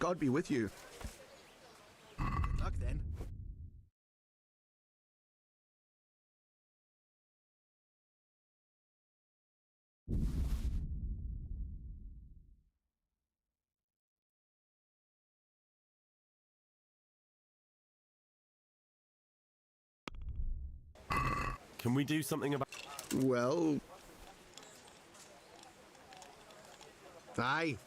God be with you. Good luck then. Can we do something about... Well... Aye.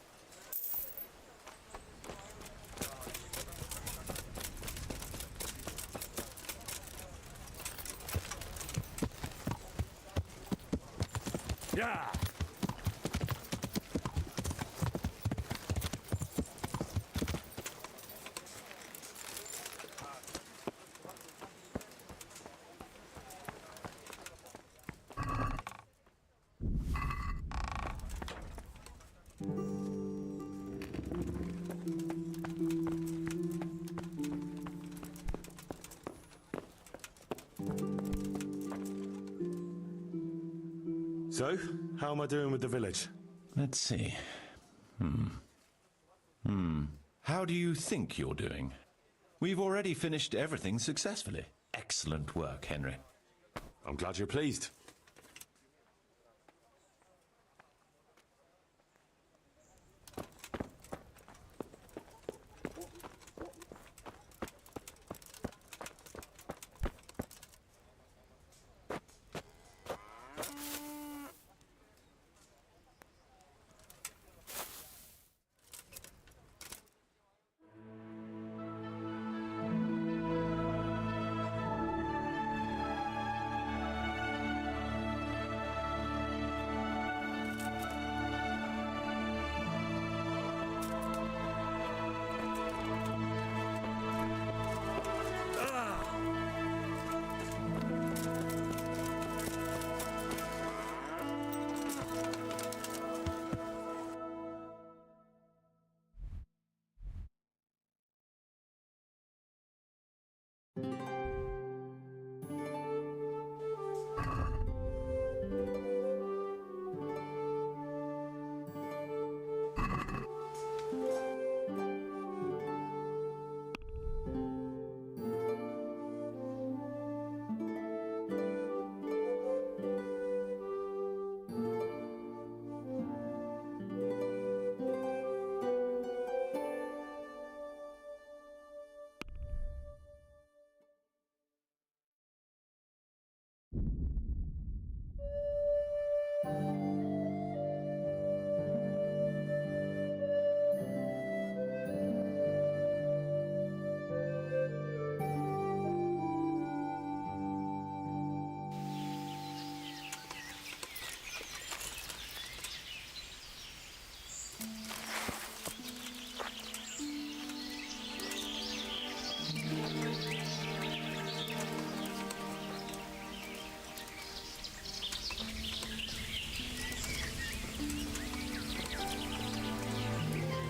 Yeah! So, how am I doing with the village? Let's see. How do you think you're doing? We've already finished everything successfully. Excellent work, Henry. I'm glad you're pleased.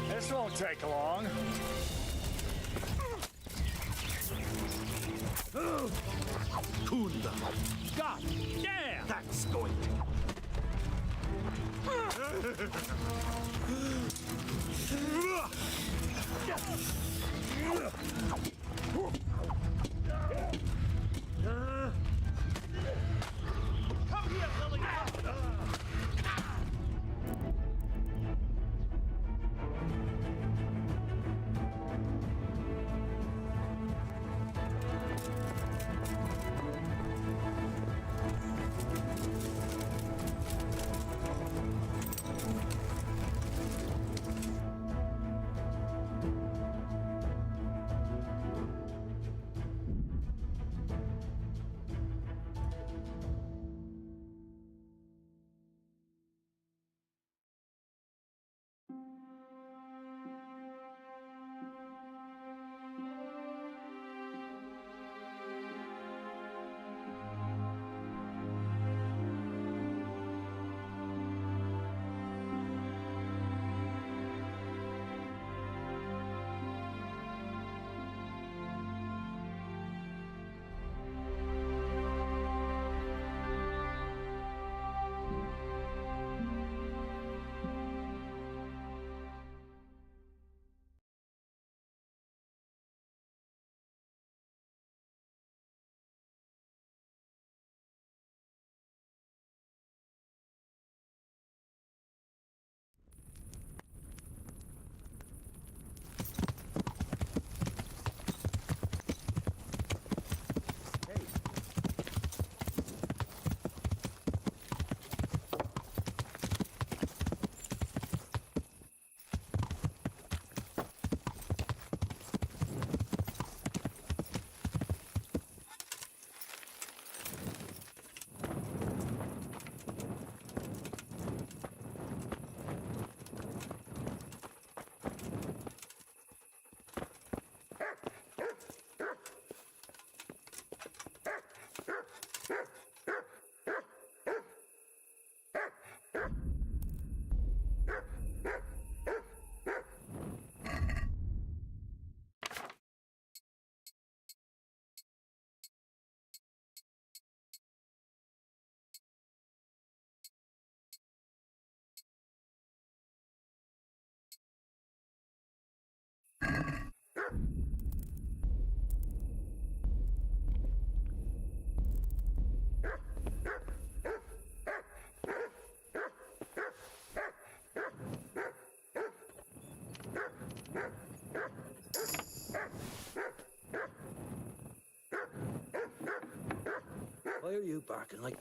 This won't take long. Kunda. God damn! That's going Come here, Lily! are you barking like?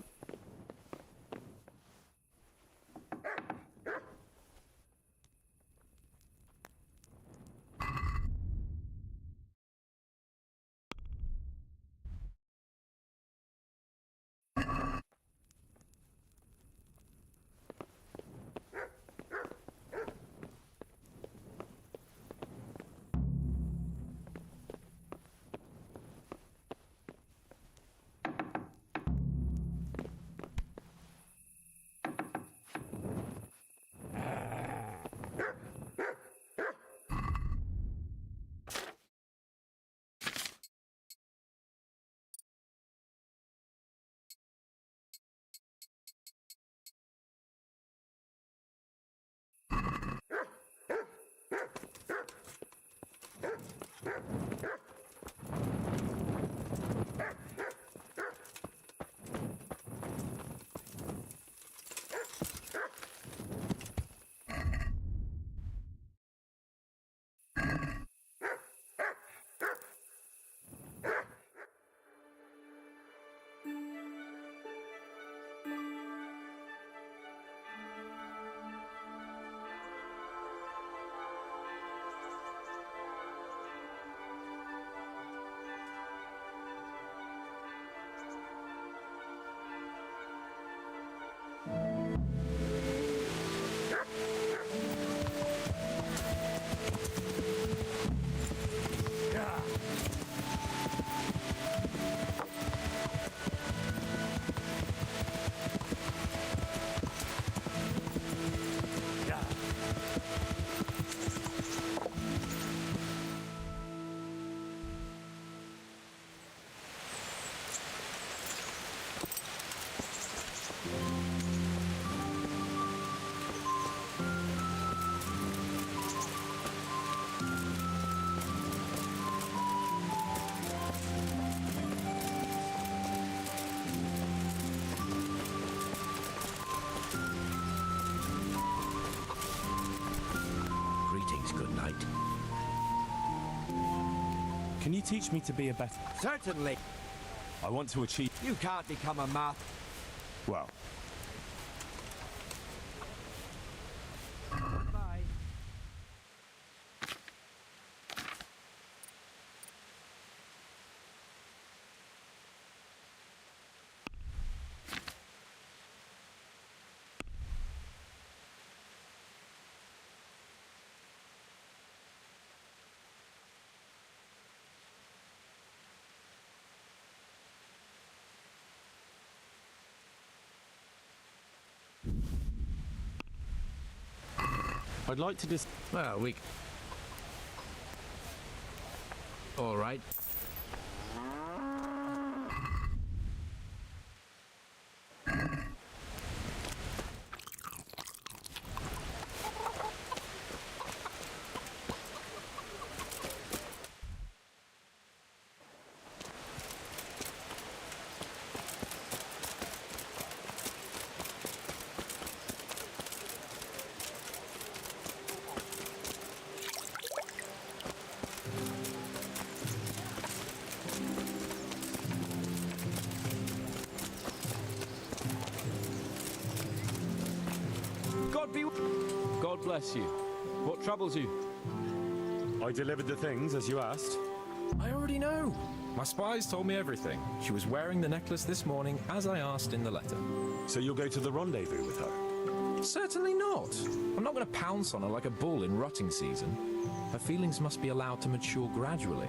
Can you teach me to be a better... Certainly. I want to achieve... You can't become a math. Well, Bye. I'd like to just... Well, we... All right. God bless you. What troubles you? I delivered the things as you asked. I already know. My spies told me everything. She was wearing the necklace this morning, as I asked in the letter. So you'll go to the rendezvous with her? Certainly not. I'm not going to pounce on her like a bull in rutting season. Her feelings must be allowed to mature gradually.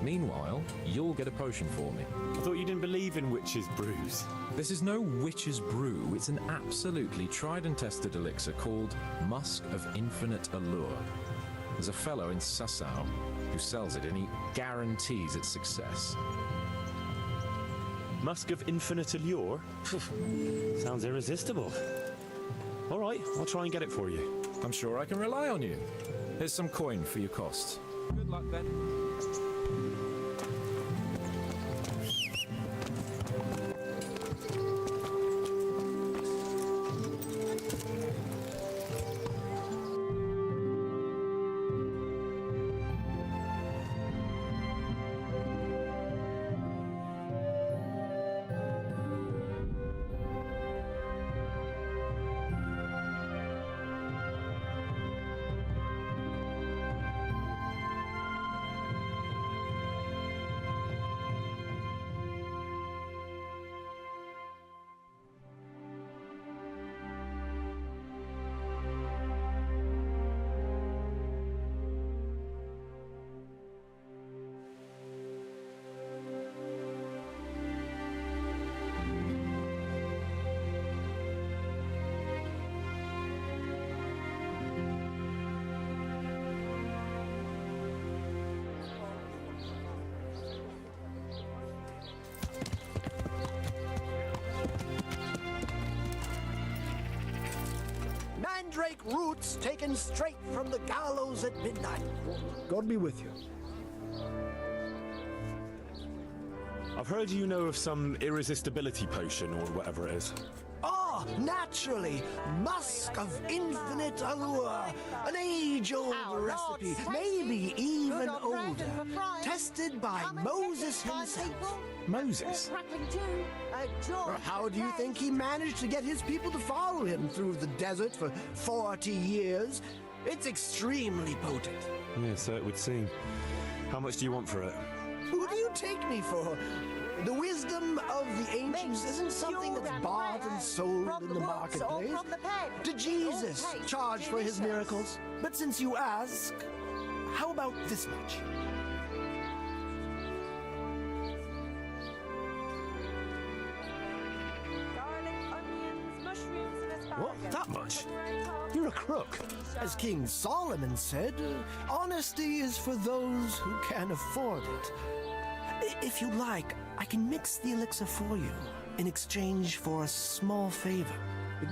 Meanwhile, you'll get a potion for me. I thought you didn't believe in witches' brews. This is no witch's brew. It's an absolutely tried and tested elixir called Musk of Infinite Allure. There's a fellow in Sasau who sells it and he guarantees its success. Musk of Infinite Allure? Sounds irresistible. All right, I'll try and get it for you. I'm sure I can rely on you. Here's some coin for your costs. Good luck then. like roots taken straight from the gallows at midnight. God be with you. I've heard you know of some irresistibility potion or whatever it is. Ah, naturally. Musk of infinite allure. An age-old recipe, maybe even older. Tested by Moses himself. Moses? How do you think he managed to get his people to follow him through the desert for 40 years? It's extremely potent. Yeah, so it would seem. How much do you want for it? Who do you take me for? The wisdom of the ancients isn't something that's bought and sold in the marketplace. Did Jesus charge for his miracles? But since you ask, how about this much? What? That much? You're a crook. As King Solomon said, honesty is for those who can afford it. If you like, I can mix the elixir for you in exchange for a small favor.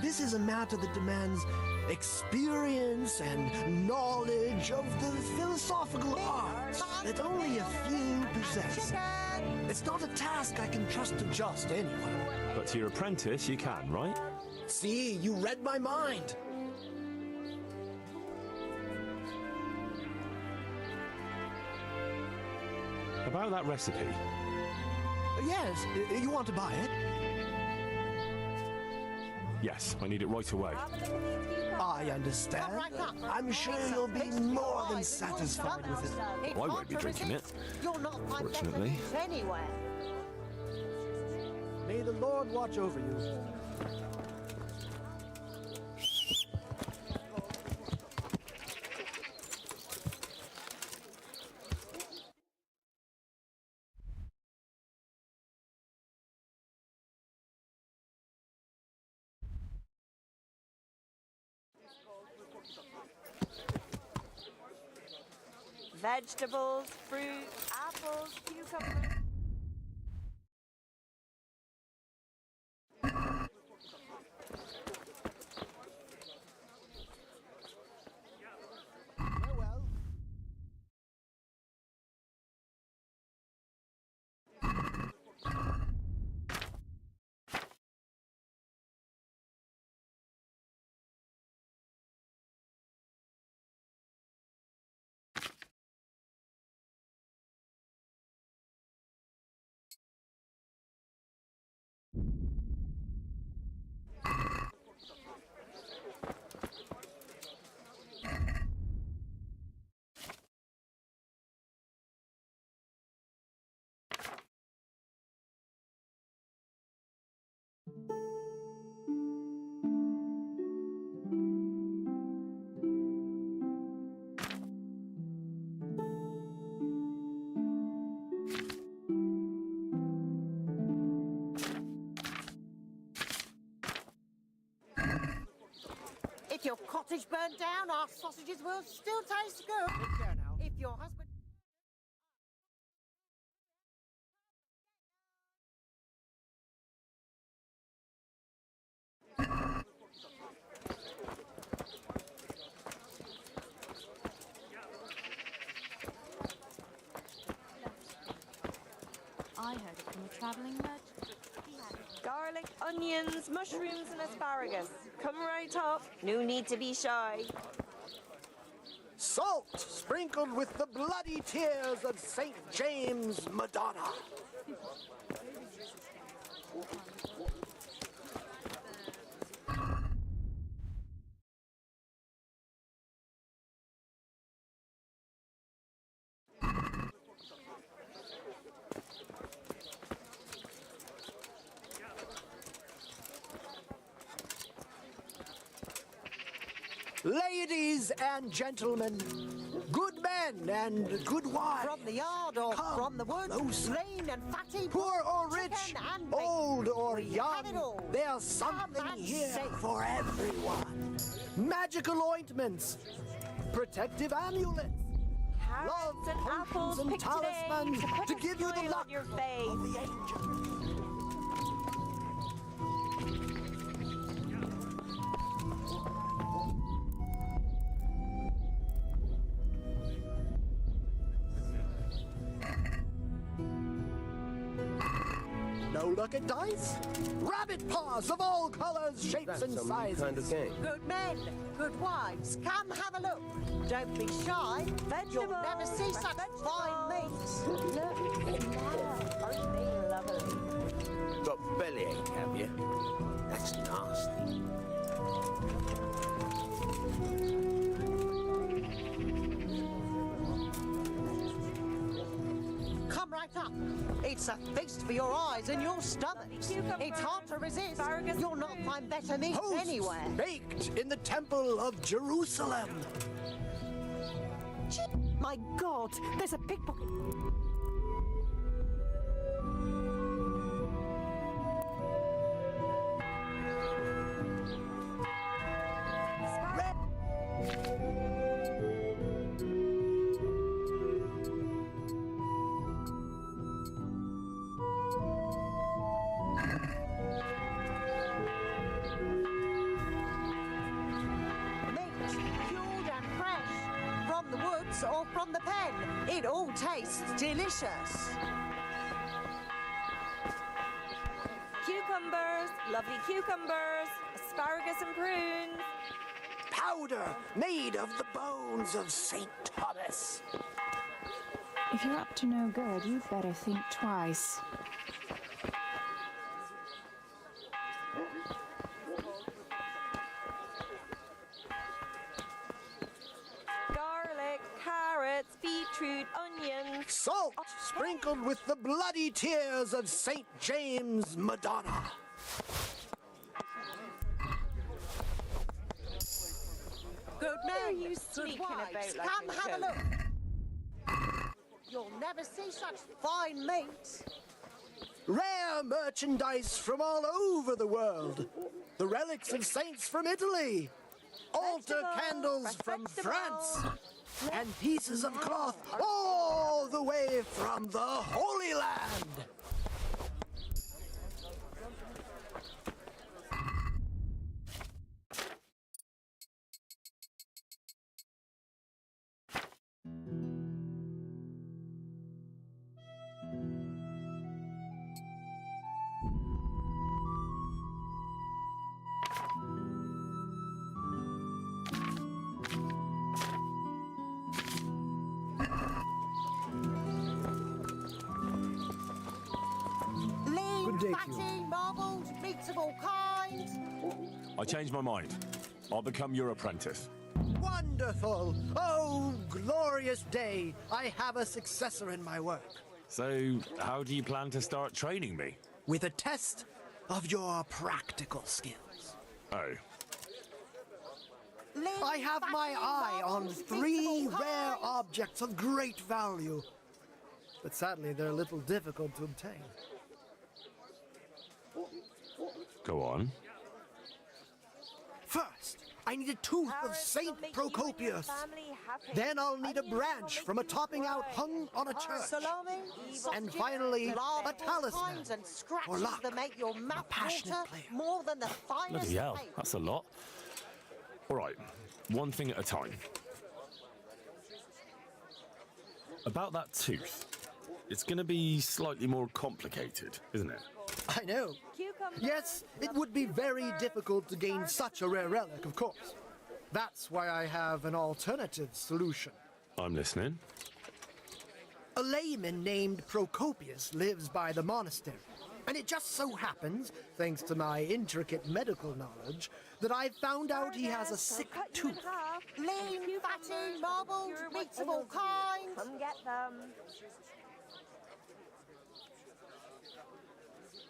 This is a matter that demands experience and knowledge of the philosophical arts that only a few possess. It's not a task I can trust to just anyone. But to your apprentice, you can, right? See, you read my mind. About that recipe. Yes, you want to buy it? Yes, I need it right away. I understand. I'm sure you'll be more than satisfied with it. Well, I won't be drinking it, fortunately. May the Lord watch over you. Vegetables, fruit, apples, cucumbers. Farewell. If your cottage burned down, our sausages will still taste good. Take care now. If your husband... I heard it from a travelling merchant. Garlic, onions, mushrooms and asparagus. Come right up. No need to be shy. Salt sprinkled with the bloody tears of St. James Madonna. Ladies and gentlemen, good men and good wives, From the yard or come from the wood, closer. lean and fatty, Poor or chicken rich, and bacon. old or We have young, it all. there's something Come and here see. for everyone. Magical ointments, protective amulets, Carrots love and apples potions and picked today talismans to put to a give you the smile luck on your of face. the angels. No luck at dice? Rabbit paws of all colors, shapes, and sizes. Kind of game. Good men, good wives, come have a look. Don't be shy. You'll never see such fine meats. Look, aren't they lovely? Got bellyache, have you? That's nasty. Come right up. It's a feast for your eyes and your stomachs. It's hard to resist. You'll not find better meat Hosts anywhere. baked in the Temple of Jerusalem. My God, there's a pickpocket. Or from the pen. It all tastes delicious. Cucumbers, lovely cucumbers, asparagus and prunes. Powder made of the bones of St. Thomas. If you're up to no good, you'd better think twice. Carrots, beetroot, onions. Salt sprinkled with the bloody tears of St. James Madonna. Good What are men, you good sneaking wives, about like come a have a goat? look. You'll never see such fine meat. Rare merchandise from all over the world. The relics of saints from Italy. Altar candles from France. And pieces of cloth all the way from the Holy Land. Fatty, marbled, meats of all kinds. I changed my mind. I'll become your apprentice. Wonderful! Oh, glorious day! I have a successor in my work. So, how do you plan to start training me? With a test of your practical skills. Oh. I have my eye on 3 rare objects of great value. But sadly, they're a little difficult to obtain. Go on. First, I need a tooth of Saint Procopius. Then I'll need a branch from a topping out hung on a church. Salami, And finally, a talisman and scratches for luck. that make your mouth passionate water player. more than the finest Bloody hell, paint. that's a lot. All right, one thing at a time. About that tooth. It's going to be slightly more complicated, isn't it? I know. Yes, it would be very difficult to gain such a rare relic, of course. That's why I have an alternative solution. I'm listening. A layman named Procopius lives by the monastery. And it just so happens, thanks to my intricate medical knowledge, that I've found out he has a sick tooth. Lean, fatty, marbled, meats of all kinds. Come get them.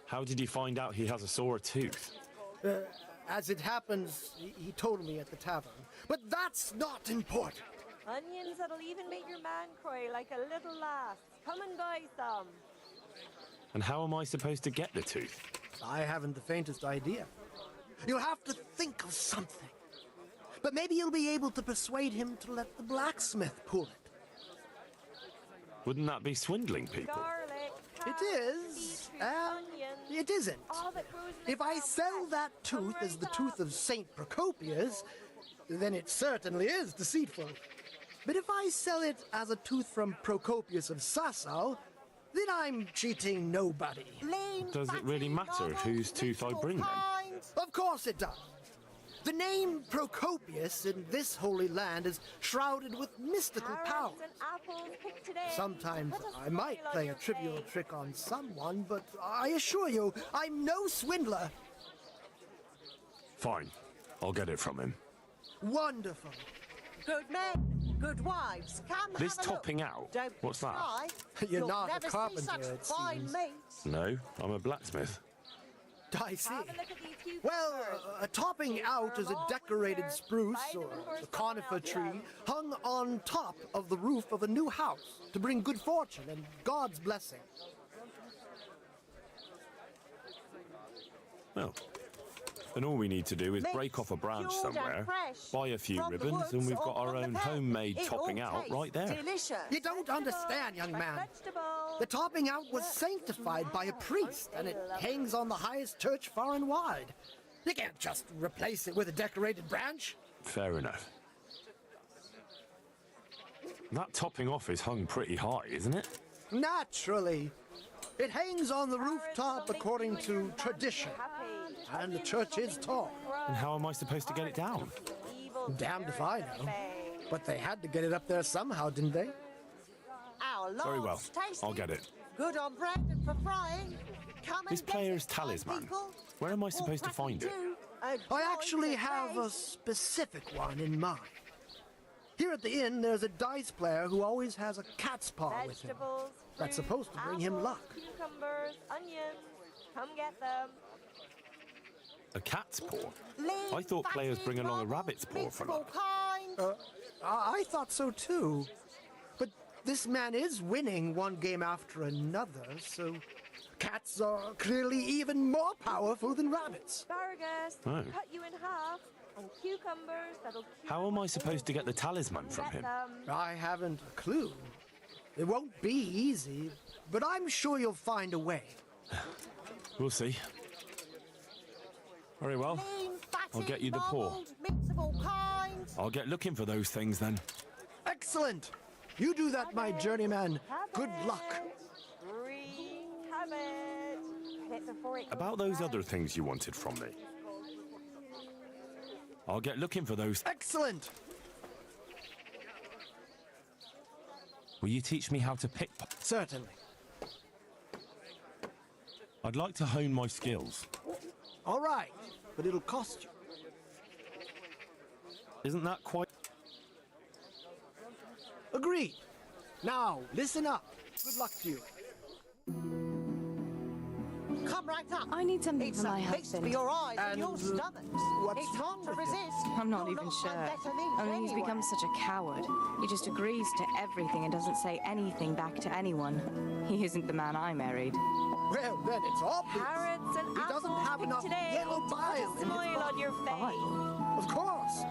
How did you find out he has a sore tooth? As it happens, he told me at the tavern. But that's not important. Onions that'll even make your man cry like a little lass. Come and buy some. And how am I supposed to get the tooth? I haven't the faintest idea. You'll have to think of something. But maybe you'll be able to persuade him to let the blacksmith pull it. Wouldn't that be swindling people? Garlic, It is. onions. It isn't. All that grows in the If I ground sell fresh. that Come tooth as right the up. tooth of Saint Procopius, then it certainly is deceitful. But if I sell it as a tooth from Procopius of Sasau, then I'm cheating nobody. Does it really matter whose tooth I bring then? Of course it does. The name Procopius in this holy land is shrouded with mystical power. Sometimes I might play a trivial trick on someone, but I assure you, I'm no swindler. Fine. I'll get it from him. Wonderful. Good men, good wives, come This have a look. topping out? Don't What's that? try. You're You'll not a never see carpenter, such it fine seems. meat. No, I'm a blacksmith. I see. Well, a topping out is a decorated spruce or a conifer tree hung on top of the roof of a new house to bring good fortune and God's blessing. Well, then all we need to do is break off a branch somewhere, buy a few ribbons, and we've got our own homemade topping out right there. You don't understand, young man. The topping out was sanctified by a priest, and it hangs on the highest church far and wide. You can't just replace it with a decorated branch. Fair enough. That topping off is hung pretty high, isn't it? Naturally. It hangs on the rooftop according to tradition. And the church is tall. And how am I supposed to get it down? Damned if I know. But they had to get it up there somehow, didn't they? Our Very well. Lord's tasty. I'll get it. Good on bread and for frying. Come This and get player's it, fine talisman. people. Where am I All supposed to find it? crackety too. I actually have a specific one in mind. Here at the inn, there's a dice player who always has a cat's paw with him. That's supposed to bring him luck. Cucumbers, onions, come get them. A cat's paw? I thought players bring along a rabbit's paw for luck. I thought so too. But this man is winning one game after another, so cats are clearly even more powerful than rabbits. Asparagus, Oh. cut you in half. And cucumbers, that'll cure How am I supposed to get the talisman from get him? them. I haven't a clue. It won't be easy, but I'm sure you'll find a way. We'll see. Very well. I'll get you the paw. Meats of all kinds. I'll get looking for those things then. Excellent! You do that, my journeyman. Good luck. Green cabbage. Hit before it goes About those bad. other things you wanted from me. I'll get looking for those. Excellent! Will you teach me how to pick? Certainly. I'd like to hone my skills. All right, but it'll cost you. Isn't that quite... Agreed. Now, listen up. Good luck to you. Come right up. I need something It's for my a feast husband. for your eyes and, And, your stomachs. what's It's hard to resist. I'm not You're even on sure. better meat Only he's anyway. become such a coward. He just agrees to everything and doesn't say anything back to anyone. He isn't the man I married. Well, then it's obvious. Carrots and He apples doesn't have picked enough today. yellow bile in Put a his smile on body. your face. Of course.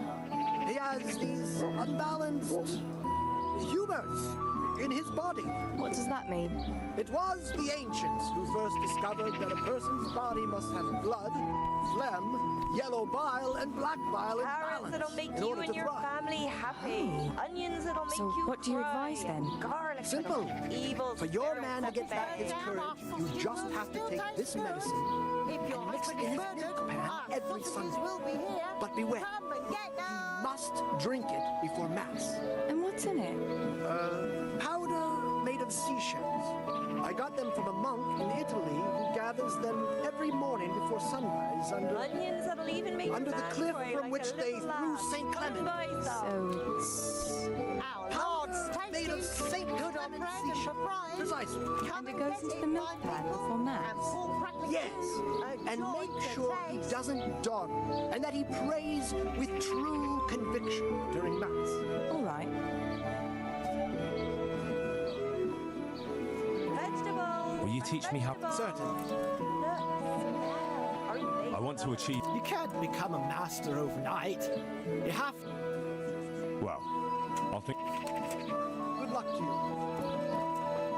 He has these unbalanced humors in his body. What does that mean? It was the ancients who first discovered that a person's body must have blood, phlegm, yellow bile, and black bile in Carrots balance that'll make in you order and to your thrive. family happy. Onions that'll make So you what do you cry. advise then? Garlic Simple. that'll make evil For your spirits man to get back his obey. courage, you just have to take this medicine If your and mix it husband in is his murdered, milk pan our every forces Sunday. will be here. But beware, Come and get you them. must drink it before Mass. And what's in it? Powder made of seashells. I got them from a monk in Italy who gathers them every morning before sunrise Onions that'll even make under the man cliff cry from like which a they little threw lamb. St. Come Clement. buy some. So it's... Our Lord's Made of tasty. St. Good on Clement bread and for seashells. frying. Precisely. Come And it goes get into it, the milk fine pan people. before Mass? And full crackling Yes, too. A and joy make to sure he taste. doesn't dawdle, and that he prays with true conviction during Mass. All right. Vegetables. Will you teach me how... Certainly. I want to achieve... You can't become a master overnight. You have to. Well, I'll think... Good luck to you.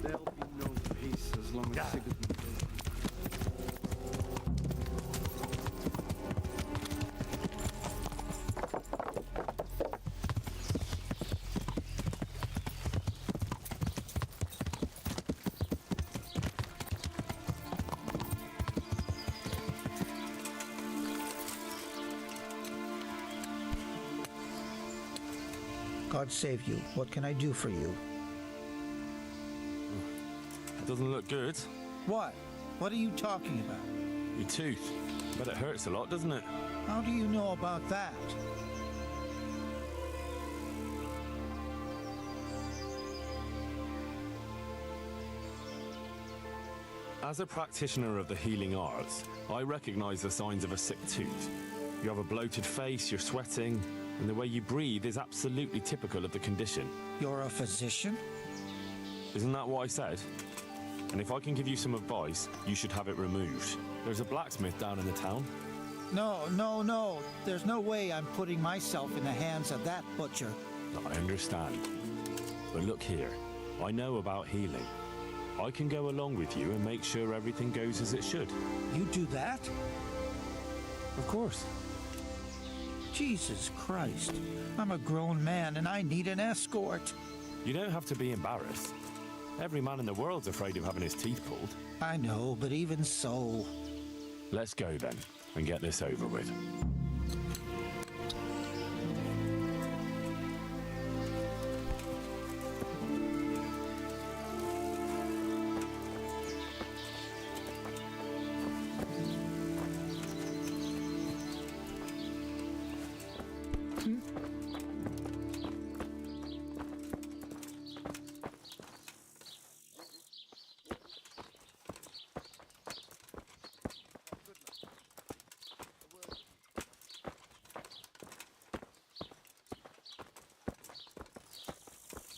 There'll be no peace as long as Sigismund lives. God save you. What can I do for you? It doesn't look good. What? What are you talking about? Your tooth. But it hurts a lot, doesn't it? How do you know about that? As a practitioner of the healing arts, I recognize the signs of a sick tooth. You have a bloated face, you're sweating, and the way you breathe is absolutely typical of the condition. You're a physician? Isn't that what I said? And if I can give you some advice, you should have it removed. There's a blacksmith down in the town. No. There's no way I'm putting myself in the hands of that butcher. I understand. But look here, I know about healing. I can go along with you and make sure everything goes as it should. You do that? Of course. Jesus Christ. I'm a grown man and I need an escort. You don't have to be embarrassed. Every man in the world's afraid of having his teeth pulled. I know, but even so... Let's go then, and get this over with.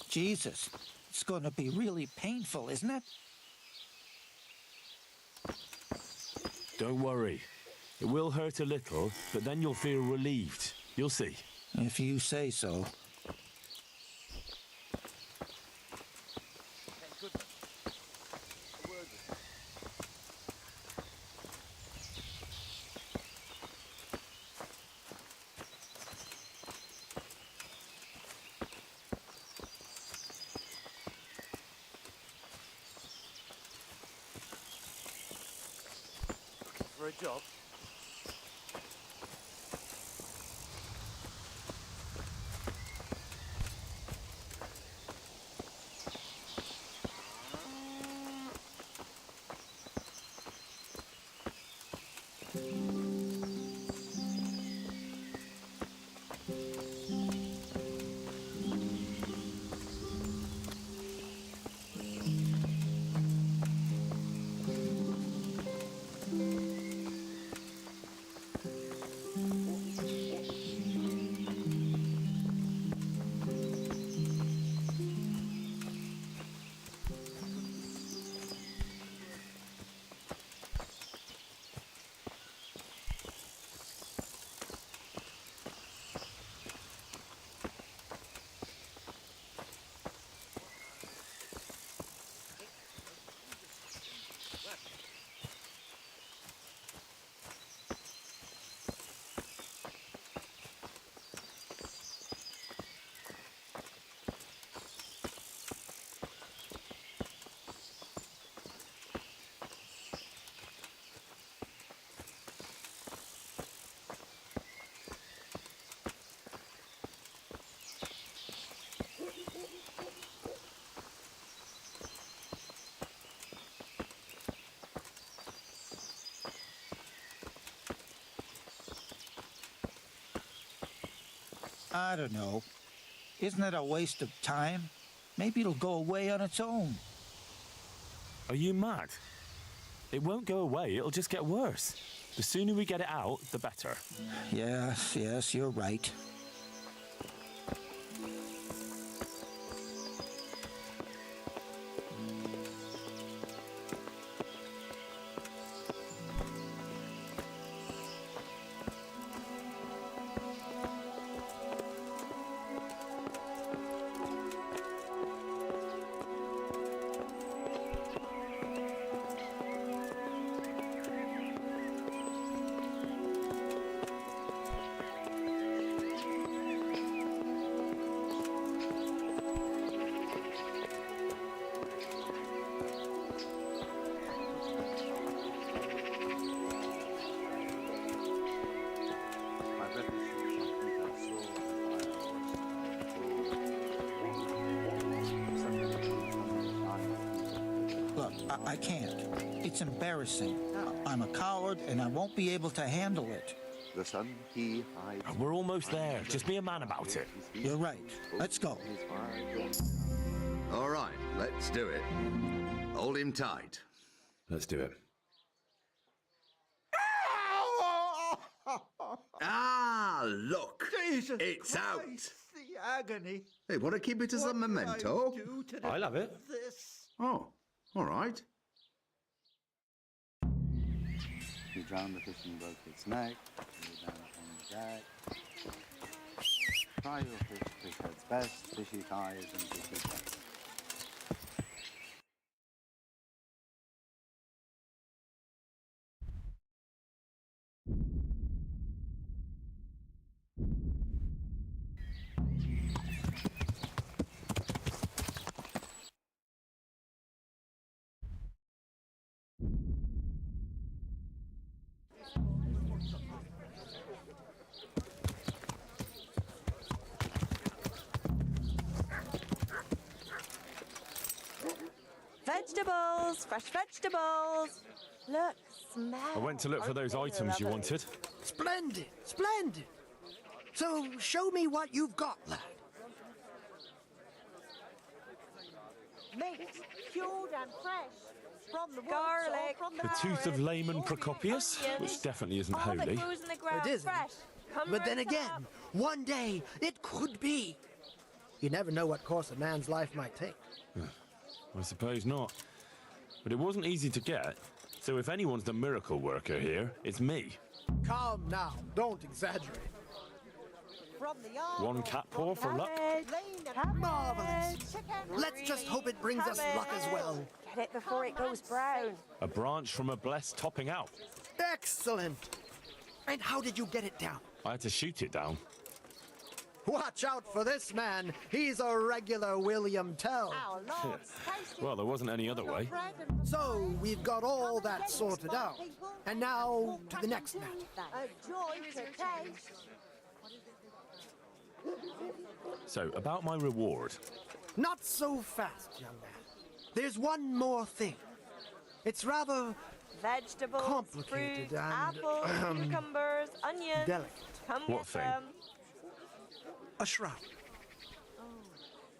Jesus, it's going to be really painful, isn't it? Don't worry. It will hurt a little, but then you'll feel relieved. You'll see. If you say so. For a job? I don't know. Isn't it a waste of time? Maybe it'll go away on its own. Are you mad? It won't go away, it'll just get worse. The sooner we get it out, the better. Yes, you're right. I can't. It's embarrassing. I'm a coward and I won't be able to handle it. The sun he hides. We're almost there. Just be a man about it. You're right. Let's go. All right, let's do it. Hold him tight. Let's do it. Ah, look. Jesus it's Christ, out. The agony. Hey, want to keep it as a What memento? did I do to I'll have it. This. Oh, all right. He drowned the fish and broke its neck. He lay down upon the deck. Try your fish, fish heads best, fishy thighs and fishy breasts. Vegetables, fresh vegetables. Look, smell. I went to look for those items you wanted. Splendid, splendid. So show me what you've got, lad. Meat, cured and fresh. From the woods Garlic. or from The tooth of layman Procopius, which definitely isn't All the holy. crew's in the ground, It isn't. fresh. Come But then right again, up. one day it could be. You never know what course a man's life might take. I suppose not. But it wasn't easy to get, so if anyone's the miracle worker here, it's me. Calm now, don't exaggerate. From the yard. One cat paw for luck. Marvelous. Let's just hope it brings us luck as well. Get it before it goes brown. A branch from a blessed topping out. Excellent. And how did you get it down? I had to shoot it down. Watch out for this man. He's a regular William Tell. Well, there wasn't any other way. So we've got all that sorted out. And now to the next man. A joy to taste. So, about my reward. Not so fast, young man. There's one more thing. It's rather Vegetables, complicated fruit, and apples, cucumbers, onions. delicate. Come What get thing? them. A shroud.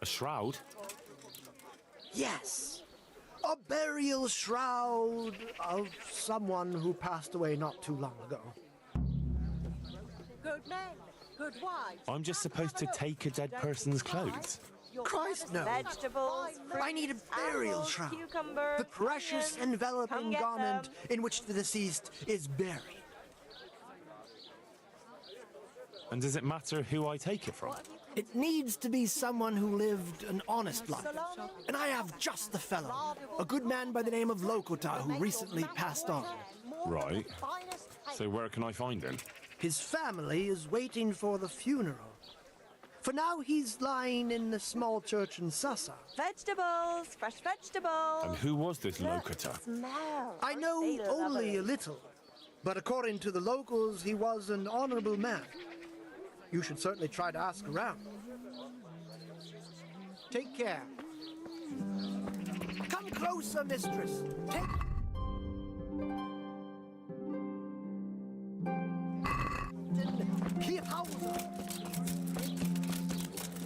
A shroud? Yes. A burial shroud of someone who passed away not too long ago. Good men, good wives. I'm just supposed to take a dead person's clothes. Christ, no. Vegetables, fruit, I need a burial apples, shroud. cucumbers, The precious onions. enveloping Come get garment them. in which the deceased is buried. And does it matter who I take it from? It needs to be someone who lived an honest life. And I have just the fellow. A good man by the name of Lokota who recently passed on. Right. So where can I find him? His family is waiting for the funeral. For now, he's lying in the small church in Sasa. Vegetables, fresh vegetables. And who was this Lokota? Smell. I know Aren't they only lovely? a little, but according to the locals, he was an honorable man. You should certainly try to ask around. Take care. Come closer, mistress. Take...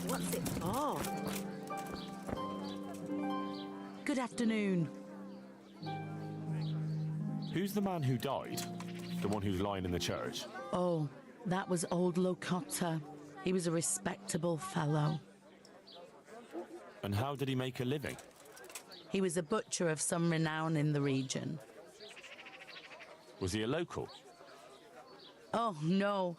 What's it? Oh. Good afternoon. Who's the man who died? The one who's lying in the church? Oh, that was old Lokota. He was a respectable fellow. And how did he make a living? He was a butcher of some renown in the region. Was he a local? Oh, no.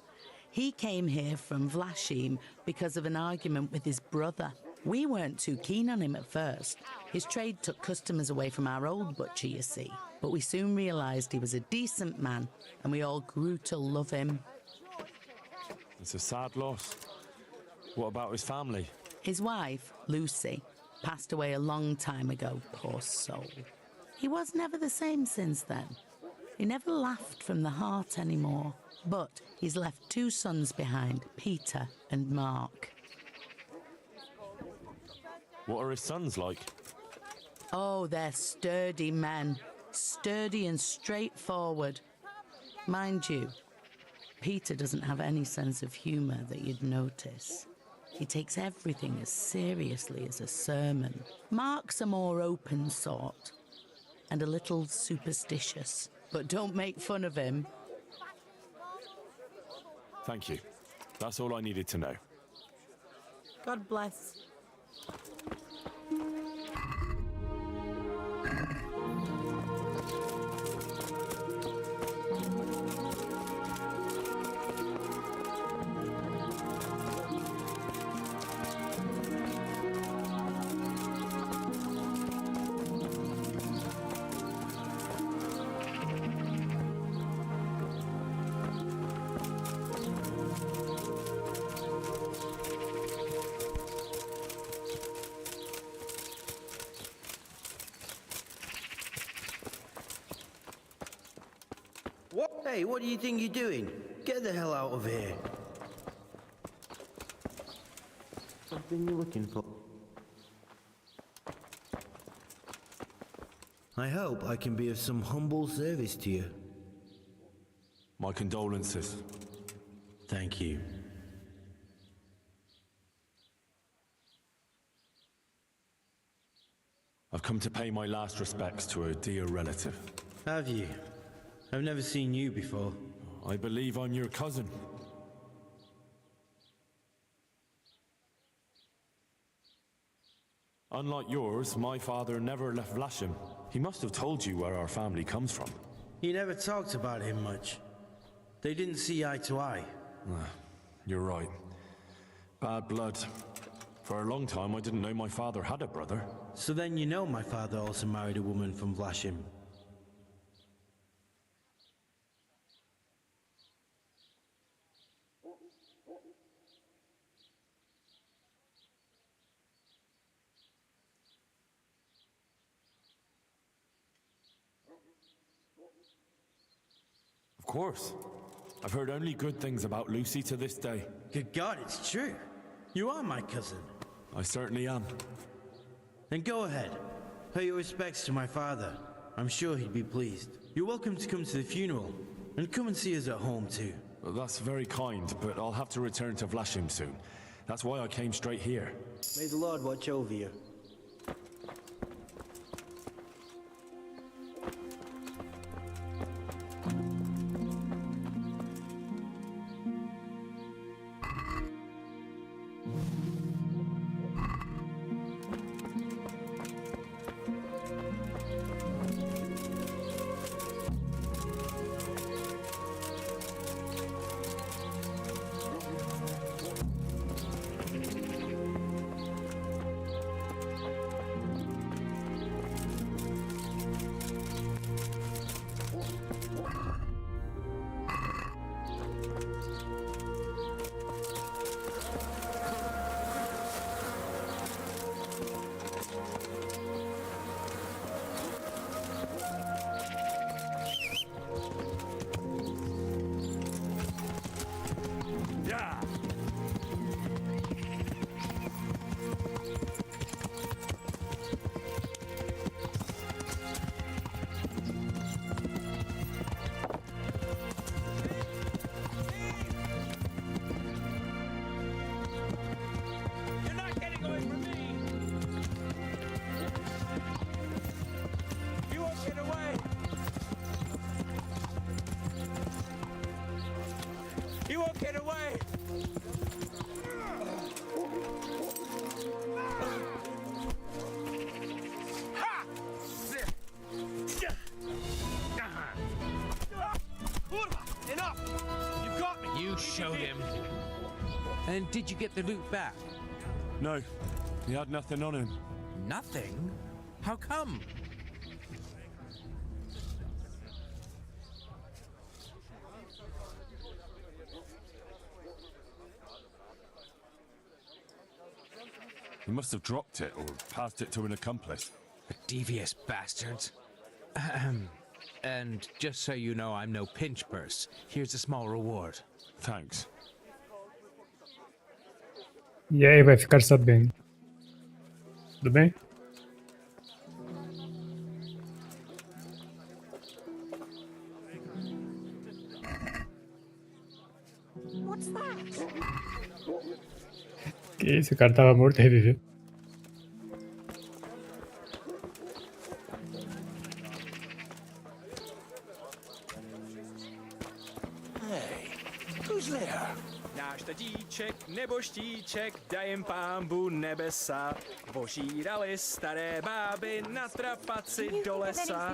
He came here from Vlashim because of an argument with his brother. We weren't too keen on him at first. His trade took customers away from our old butcher, you see. But we soon realised he was a decent man, and we all grew to love him. It's a sad loss. What about his family? His wife, Lucy, passed away a long time ago, poor soul. He was never the same since then. He never laughed from the heart anymore. But he's left 2 sons behind, Peter and Mark. What are his sons like? Oh, they're sturdy men. Sturdy and straightforward. Mind you, Peter doesn't have any sense of humour that you'd notice. He takes everything as seriously as a sermon. Mark's a more open sort and a little superstitious. But don't make fun of him. Thank you. That's all I needed to know. God bless. What? Hey, what do you think you're doing? Get the hell out of here. Something you're looking for. I hope I can be of some humble service to you. My condolences. Thank you. I've come to pay my last respects to a dear relative. Have you? I've never seen you before. I believe I'm your cousin. Unlike yours, my father never left Vlashim. He must have told you where our family comes from. He never talked about him much. They didn't see eye to eye. You're right. Bad blood. For a long time, I didn't know my father had a brother. So then you know my father also married a woman from Vlashim. Of course. I've heard only good things about Lucy to this day. Good God, it's true. You are my cousin. I certainly am. Then go ahead. Pay your respects to my father. I'm sure he'd be pleased. You're welcome to come to the funeral. And come and see us at home too. Well, that's very kind, but I'll have to return to Vlashim soon. That's why I came straight here. May the Lord watch over you. And did you get the loot back? No, he had nothing on him. Nothing? How come? He must have dropped it or passed it to an accomplice. Devious bastards. And just so you know, I'm no pinch purse. Here's a small reward. Thanks. E aí, vai ficar sabendo. Tudo bem? What's that? Que isso, o cara tava morto e reviveu. Hey, who's there? Náš tatíček nebo štíček, daj jim pámbu nebesa. Požírali staré báby na trapaci do lesa.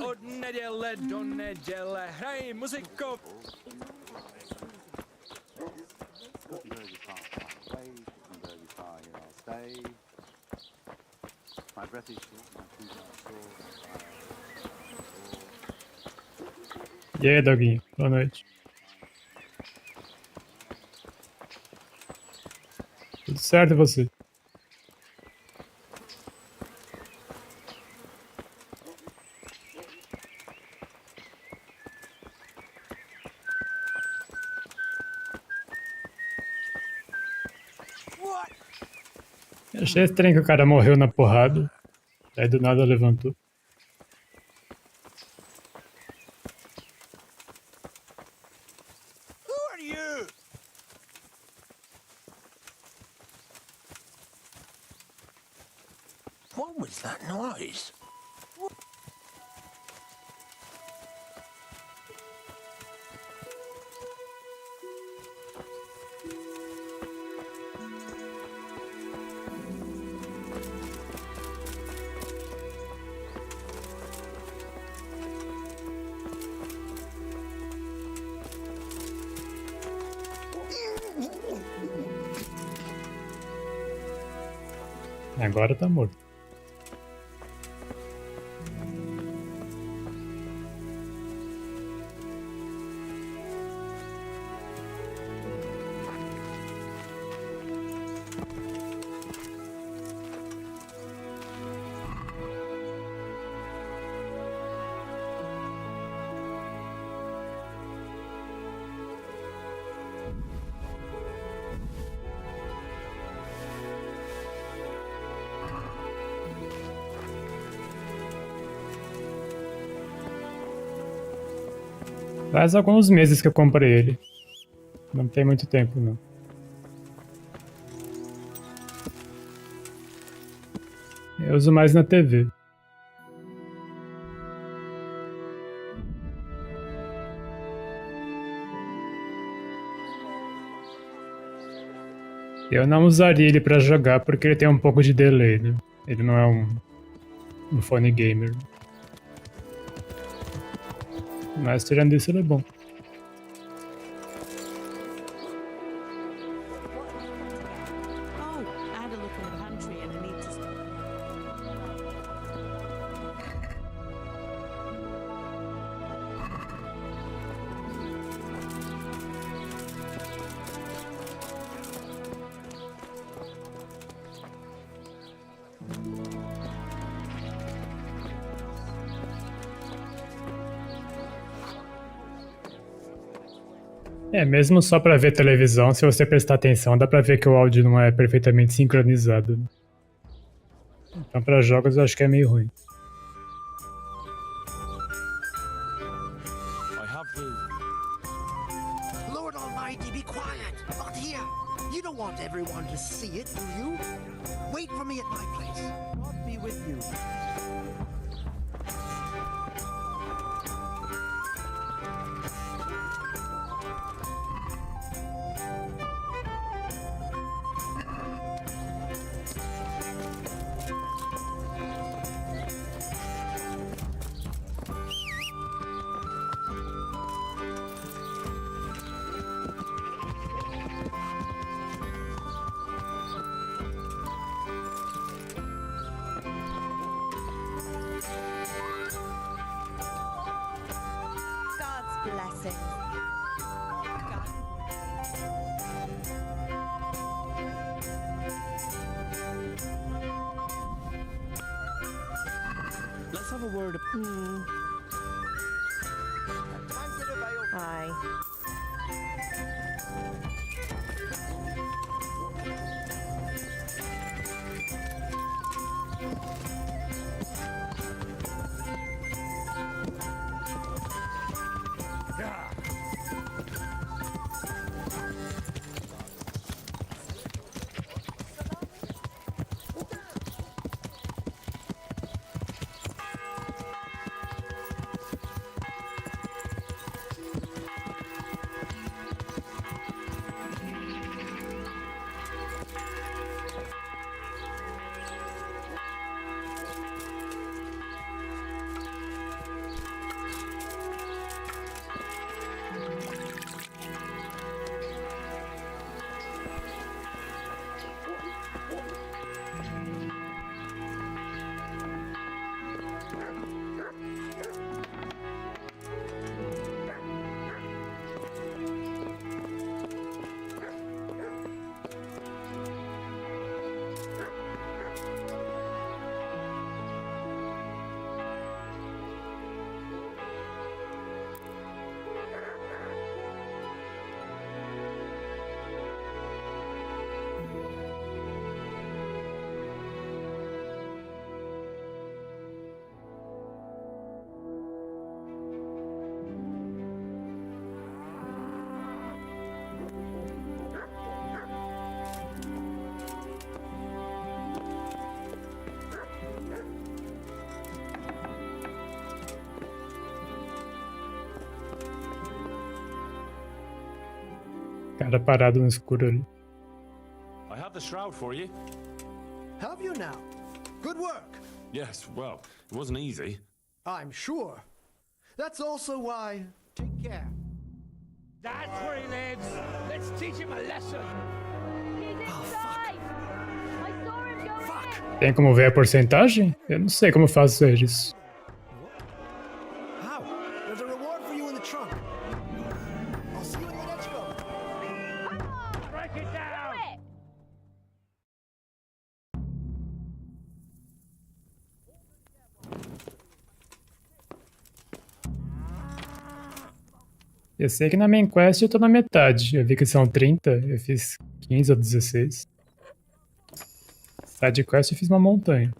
Od neděle do neděle hraj muziku. My breath is short, my feet are sore. E aí, Doguinho? Boa noite. Tudo certo e você? Achei estranho que o cara morreu na porrada. Aí do nada levantou. Who are you? What was that noise? Agora tá morto. Faz alguns meses que eu comprei ele. Não tem muito tempo, não. Eu uso mais na TV. Eu não usaria ele pra jogar porque ele tem um pouco de delay, né? Ele não é um fone gamer. Mas tirando isso, ele é bom. É, mesmo só pra ver televisão, se você prestar atenção, dá pra ver que o áudio não é perfeitamente sincronizado. Então pra jogos eu acho que é meio ruim. Lord Almighty, be quiet! Not here! You don't want everyone to see it, do you? Wait for me at my place. God be with you. Blessing. Let's have a word. Aye. Cara parado no escuro ali. I have the shroud for you. Have you now? Good work. Yes, well, it wasn't easy. I'm sure. That's also why. Take care. That's where he lives. Let's teach him a lesson. Tem como ver a porcentagem? Eu não sei como fazer isso. How? There's a reward for you in the trunk. I'll see you in the next go. Break it down. Eu sei que na main quest eu tô na metade. Eu vi que são 30, eu fiz 15 ou 16. Side quest eu fiz uma montanha.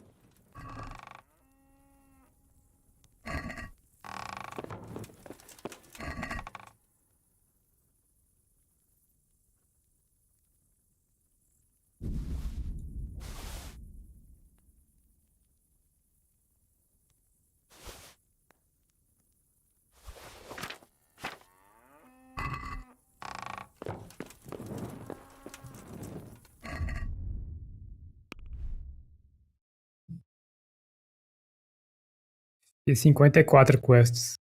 E 54 quests.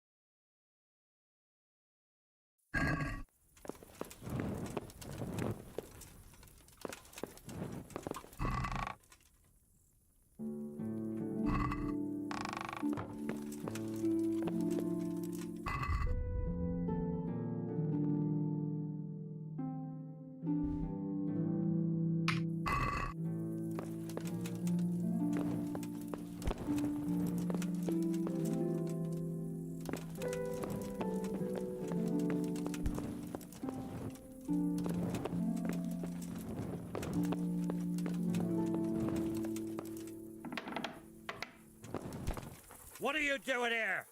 What are you doing here?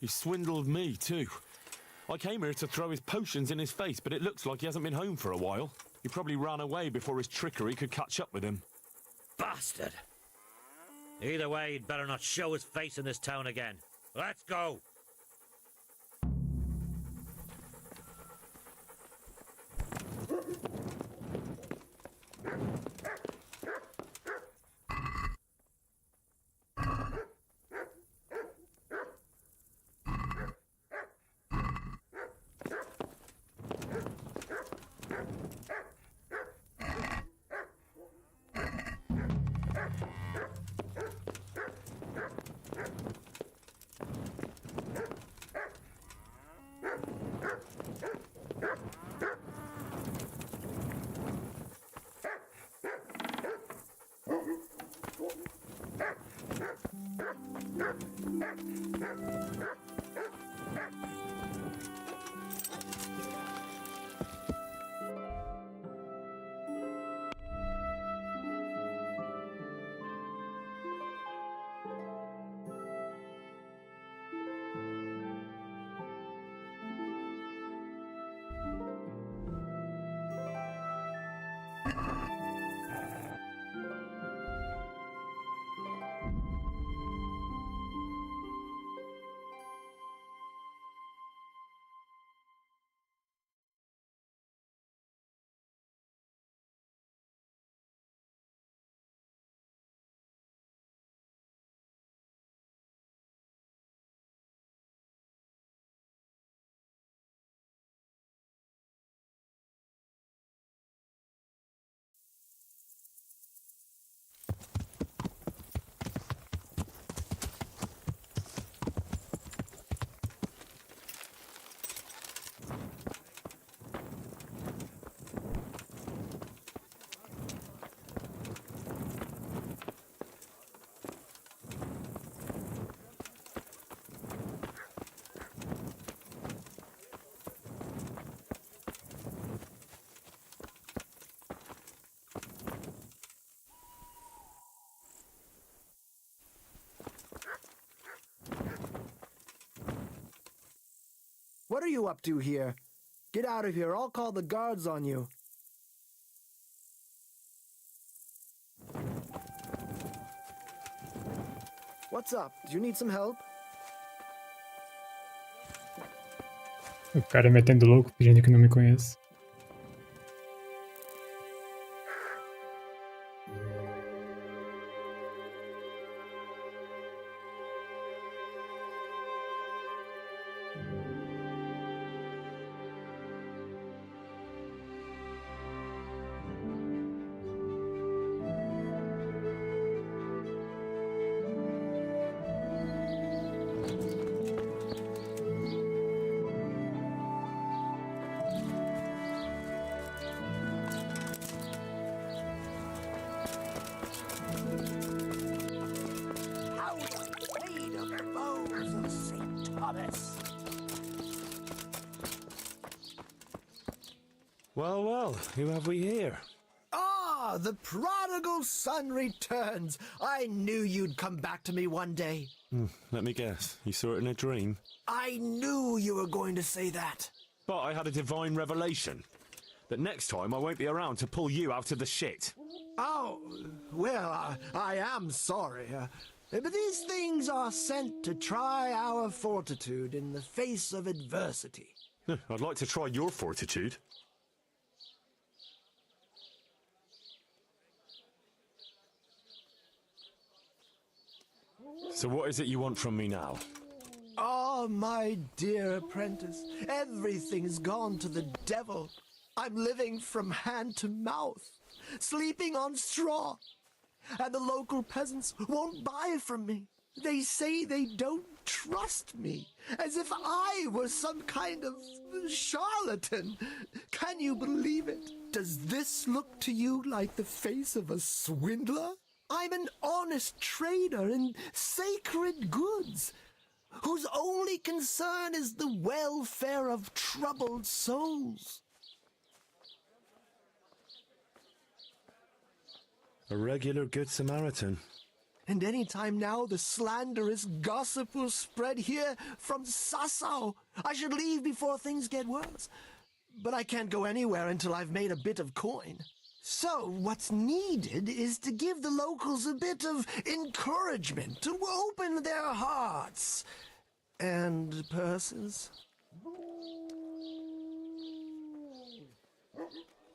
He swindled me, too. I came here to throw his potions in his face, but it looks like he hasn't been home for a while. He probably ran away before his trickery could catch up with him. Bastard! Either way, he'd better not show his face in this town again. Let's go! What are you up to here? Get out of here, I'll call the guards on you. What's up? Do you need some help? O cara metendo louco, pedindo que não me conheça. Well, well, who have we here? Ah, the prodigal son returns. I knew you'd come back to me one day. Let me guess, you saw it in a dream? I knew you were going to say that. But I had a divine revelation. That next time I won't be around to pull you out of the shit. Oh, well, I am sorry. But these things are sent to try our fortitude in the face of adversity. I'd like to try your fortitude. So what is it you want from me now? Oh, my dear apprentice, everything's gone to the devil. I'm living from hand to mouth, sleeping on straw, and the local peasants won't buy from me. They say they don't trust me, as if I were some kind of charlatan. Can you believe it? Does this look to you like the face of a swindler? I'm an honest trader in sacred goods, whose only concern is the welfare of troubled souls. A regular good Samaritan. And any time now the slanderous gossip will spread here from Sasau. I should leave before things get worse. But I can't go anywhere until I've made a bit of coin. So what's needed is to give the locals a bit of encouragement, to open their hearts and purses.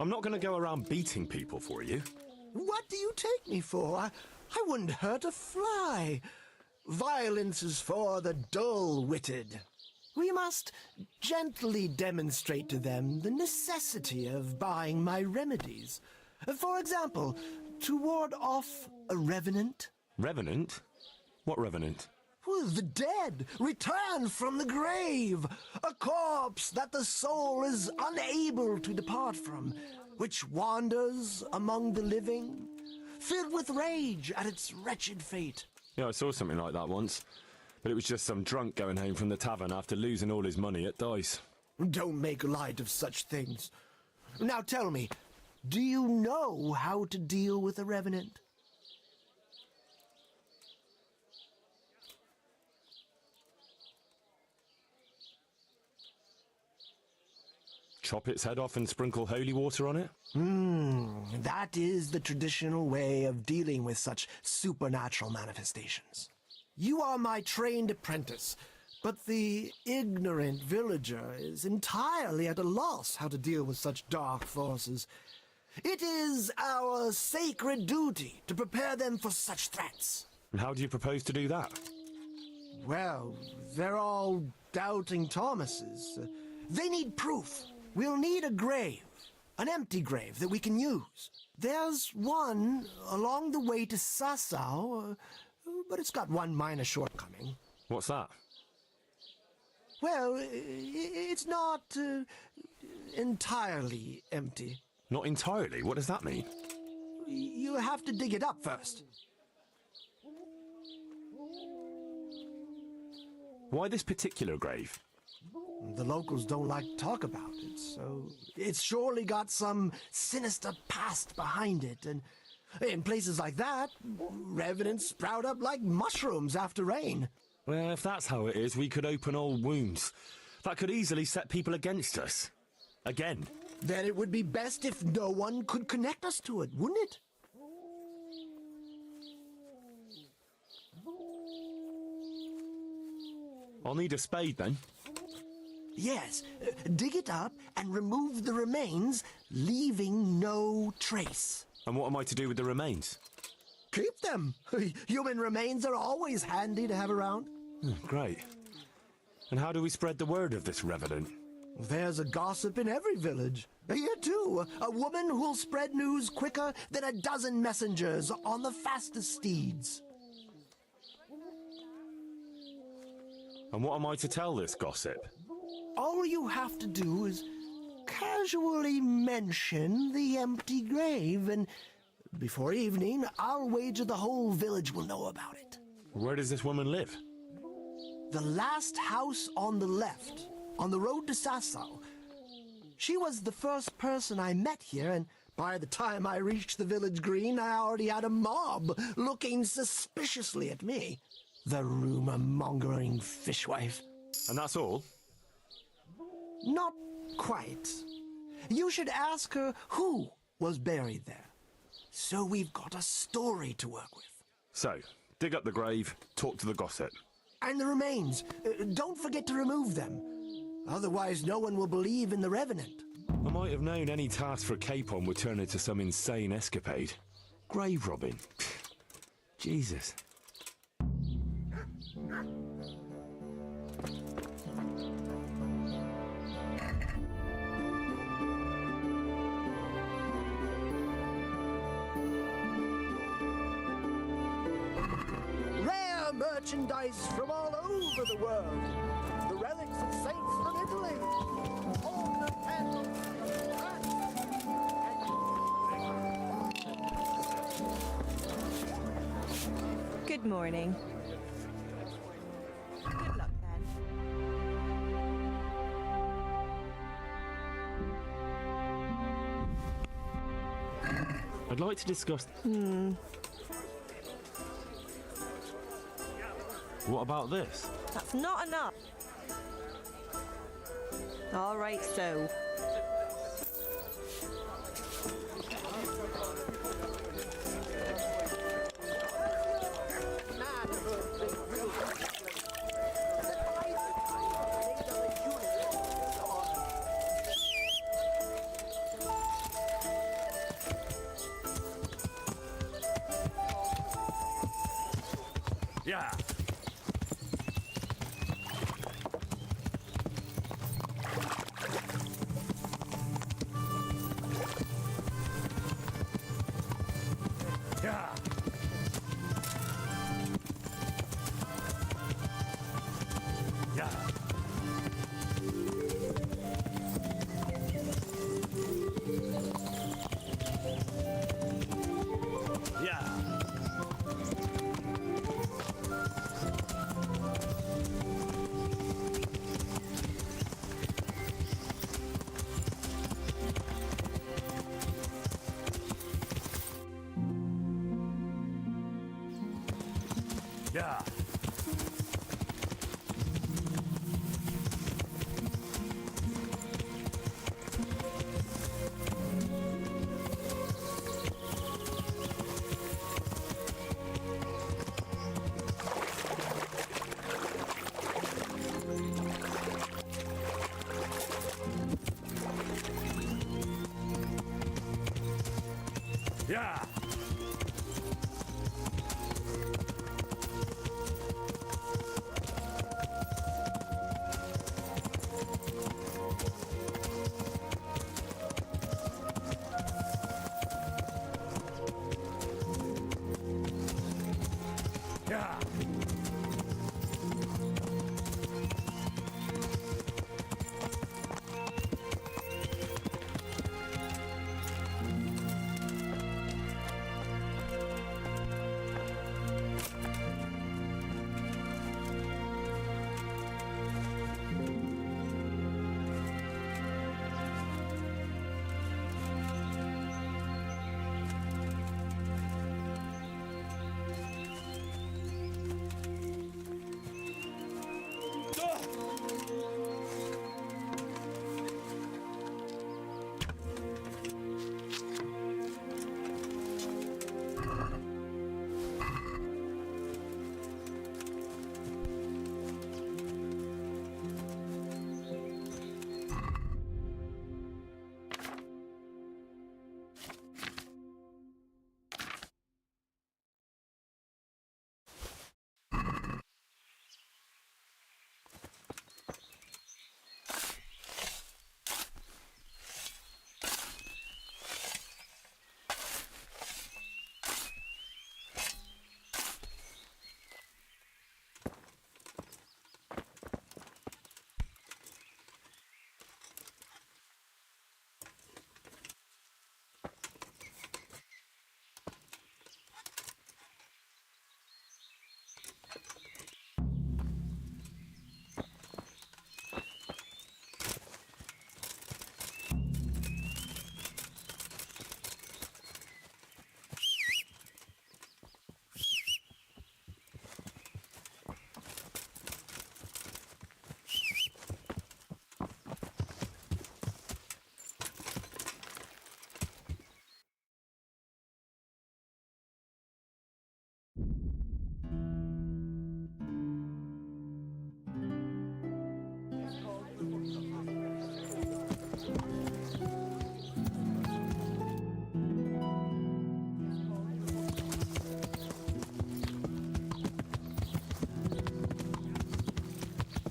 I'm not going to go around beating people for you. What do you take me for? I wouldn't hurt a fly. Violence is for the dull-witted. We must gently demonstrate to them the necessity of buying my remedies. For example, to ward off a revenant. Revenant? What revenant? Well, the dead return from the grave. A corpse that the soul is unable to depart from, which wanders among the living, filled with rage at its wretched fate. Yeah, I saw something like that once. But it was just some drunk going home from the tavern after losing all his money at dice. Don't make light of such things. Now tell me, do you know how to deal with a revenant? Chop its head off and sprinkle holy water on it? That is the traditional way of dealing with such supernatural manifestations. You are my trained apprentice, but the ignorant villager is entirely at a loss how to deal with such dark forces. It is our sacred duty to prepare them for such threats. And how do you propose to do that? Well, they're all doubting Thomases. They need proof. We'll need a grave, an empty grave that we can use. There's one along the way to Sasau, but it's got one minor shortcoming. What's that? Well, it's not entirely empty. Not entirely? What does that mean? You have to dig it up first. Why this particular grave? The locals don't like to talk about it, so it's surely got some sinister past behind it, and in places like that, revenants sprout up like mushrooms after rain. Well, if that's how it is, we could open old wounds. That could easily set people against us. Again. Then it would be best if no one could connect us to it, wouldn't it? I'll need a spade then. Yes, dig it up and remove the remains, leaving no trace. And what am I to do with the remains? Keep them. Human remains are always handy to have around. Great. And how do we spread the word of this revenant? There's a gossip in every village. Here, too, a woman who'll spread news quicker than a dozen messengers on the fastest steeds. And what am I to tell this gossip? All you have to do is casually mention the empty grave, and before evening, I'll wager the whole village will know about it. Where does this woman live? The last house on the left, on the road to Sasau. She was the first person I met here, and by the time I reached the village green, I already had a mob looking suspiciously at me. The rumor-mongering fishwife. And that's all? Not quite. You should ask her who was buried there. So we've got a story to work with. So, dig up the grave, talk to the gossip. And the remains. Don't forget to remove them. Otherwise, no one will believe in the revenant. I might have known any task for Capon would turn into some insane escapade. Grave robbing. Jesus. Rare merchandise from all over the world. The relics of saints from Italy. Organ panels from France. Good morning. Good luck then. I'd like to discuss... What about this? That's not enough. All right, so. Yeah. Yeah. Yeah. Yeah. Yeah. Yeah. Yeah.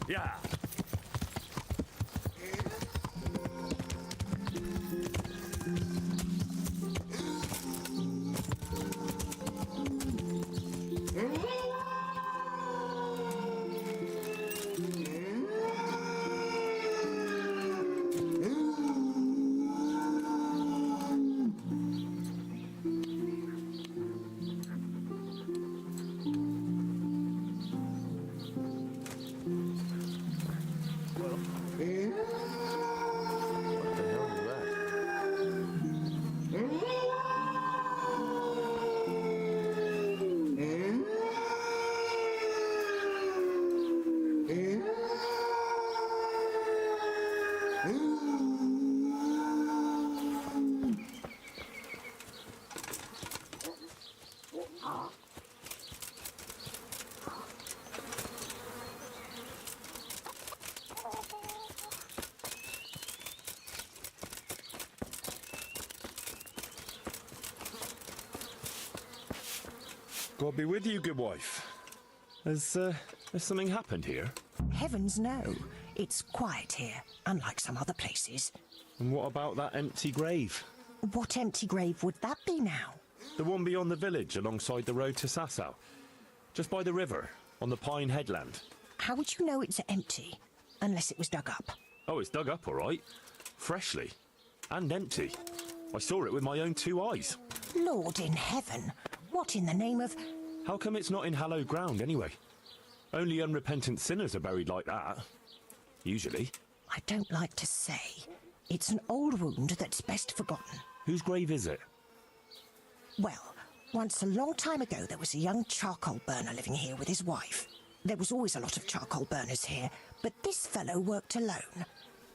Yeah. God be with you, good wife. Has something happened here? Heavens no. It's quiet here, unlike some other places. And what about that empty grave? What empty grave would that be now? The one beyond the village, alongside the road to Sasau. Just by the river, on the Pine Headland. How would you know it's empty? Unless it was dug up. Oh, it's dug up, all right. Freshly. And empty. I saw it with my own 2 eyes. Lord in heaven, what in the name of... How come it's not in hallowed ground, anyway? Only unrepentant sinners are buried like that. Usually. I don't like to say. It's an old wound that's best forgotten. Whose grave is it? Well, once a long time ago there was a young charcoal burner living here with his wife. There was always a lot of charcoal burners here, but this fellow worked alone.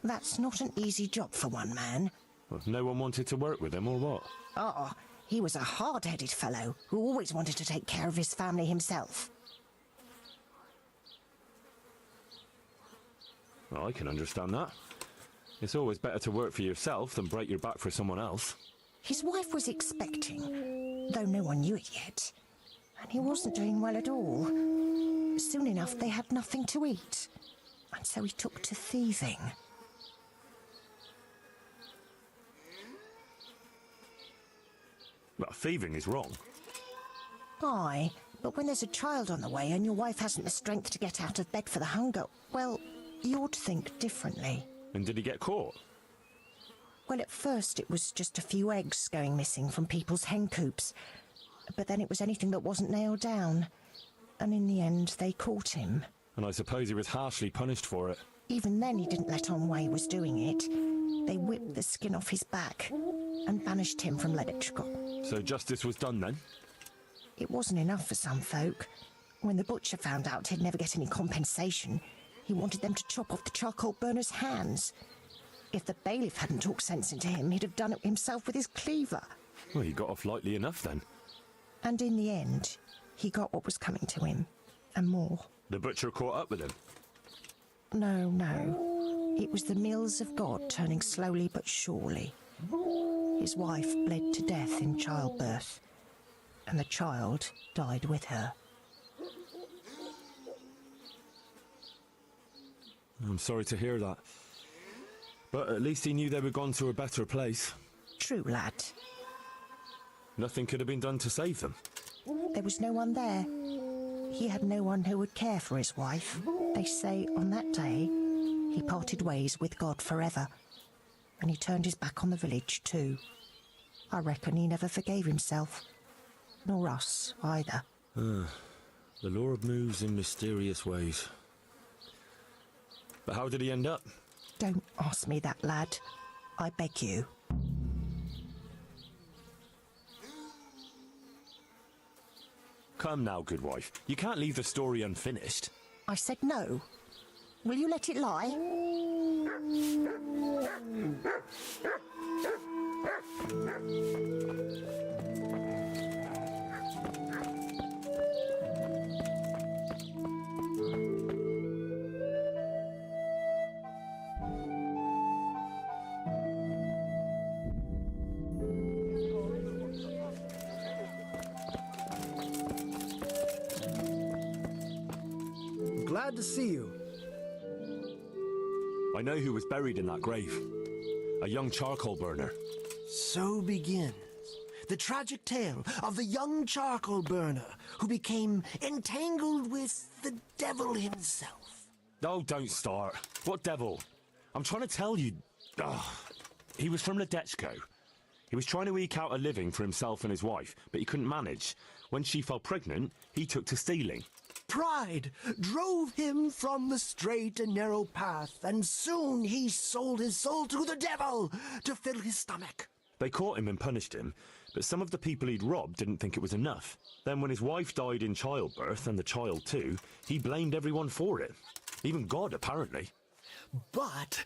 That's not an easy job for one man. Well, no one wanted to work with him, or what? Oh, he was a hard-headed fellow who always wanted to take care of his family himself. Well, I can understand that. It's always better to work for yourself than break your back for someone else. His wife was expecting, though no one knew it yet. And he wasn't doing well at all. Soon enough, they had nothing to eat. And so he took to thieving. Well, thieving is wrong. Aye, but when there's a child on the way and your wife hasn't the strength to get out of bed for the hunger, well, you ought to think differently. And did he get caught? Well, at first it was just a few eggs going missing from people's hen coops. But then it was anything that wasn't nailed down. And in the end, they caught him. And I suppose he was harshly punished for it. Even then, he didn't let on why he was doing it. They whipped the skin off his back and banished him from Leditchcott. So justice was done then? It wasn't enough for some folk. When the butcher found out he'd never get any compensation, he wanted them to chop off the charcoal burner's hands. If the bailiff hadn't talked sense into him, he'd have done it himself with his cleaver. Well, he got off lightly enough then. And in the end, he got what was coming to him, and more. The butcher caught up with him? No. It was the mills of God turning slowly but surely. His wife bled to death in childbirth, and the child died with her. I'm sorry to hear that. But at least he knew they were gone to a better place. True, lad. Nothing could have been done to save them. There was no one there. He had no one who would care for his wife. They say on that day, he parted ways with God forever. And he turned his back on the village too. I reckon he never forgave himself. Nor us, either. The Lord moves in mysterious ways. But how did he end up? Don't ask me that, lad. I beg you. Come now, good wife. You can't leave the story unfinished. I said no. Will you let it lie? Glad to see you. I know who was buried in that grave. A young charcoal burner. So begins the tragic tale of the young charcoal burner who became entangled with the devil himself. Oh, don't start. What devil? I'm trying to tell you. He was from Ledechko. He was trying to eke out a living for himself and his wife, but he couldn't manage. When she fell pregnant, he took to stealing. Pride drove him from the straight and narrow path, and soon he sold his soul to the devil to fill his stomach. They caught him and punished him, but some of the people he'd robbed didn't think it was enough. Then when his wife died in childbirth, and the child too, he blamed everyone for it. Even God, apparently. But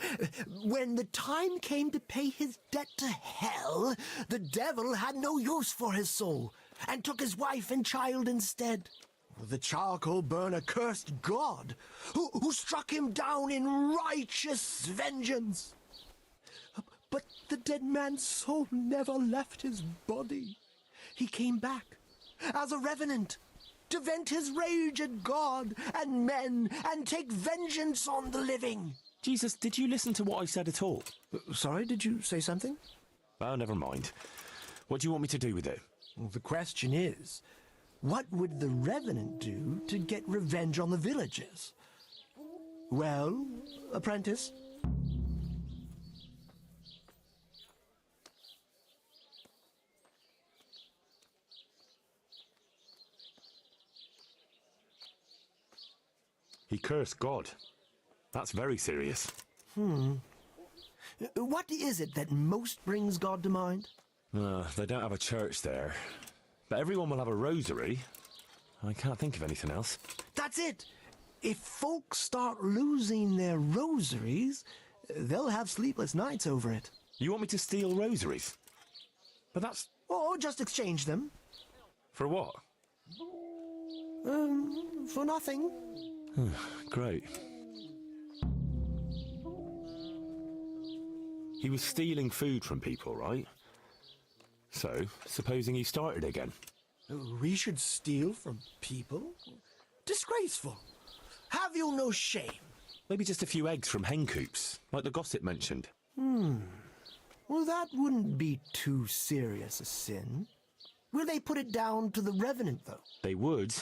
when the time came to pay his debt to hell, the devil had no use for his soul, and took his wife and child instead. The charcoal burner cursed God, who struck him down in righteous vengeance. But the dead man's soul never left his body. He came back as a revenant to vent his rage at God and men and take vengeance on the living. Jesus, did you listen to what I said at all? Sorry, did you say something? Oh, never mind. What do you want me to do with it? Well, the question is, what would the revenant do to get revenge on the villagers? Well, apprentice? He cursed God. That's very serious. What is it that most brings God to mind? They don't have a church there. But everyone will have a rosary. I can't think of anything else. That's it! If folks start losing their rosaries, they'll have sleepless nights over it. You want me to steal rosaries? But that's... Or just exchange them. For what? For nothing. Great. He was stealing food from people, right? So, supposing he started again. We should steal from people? Disgraceful. Have you no shame? Maybe just a few eggs from hen coops, like the gossip mentioned. Well, that wouldn't be too serious a sin. Will they put it down to the revenant, though? They would,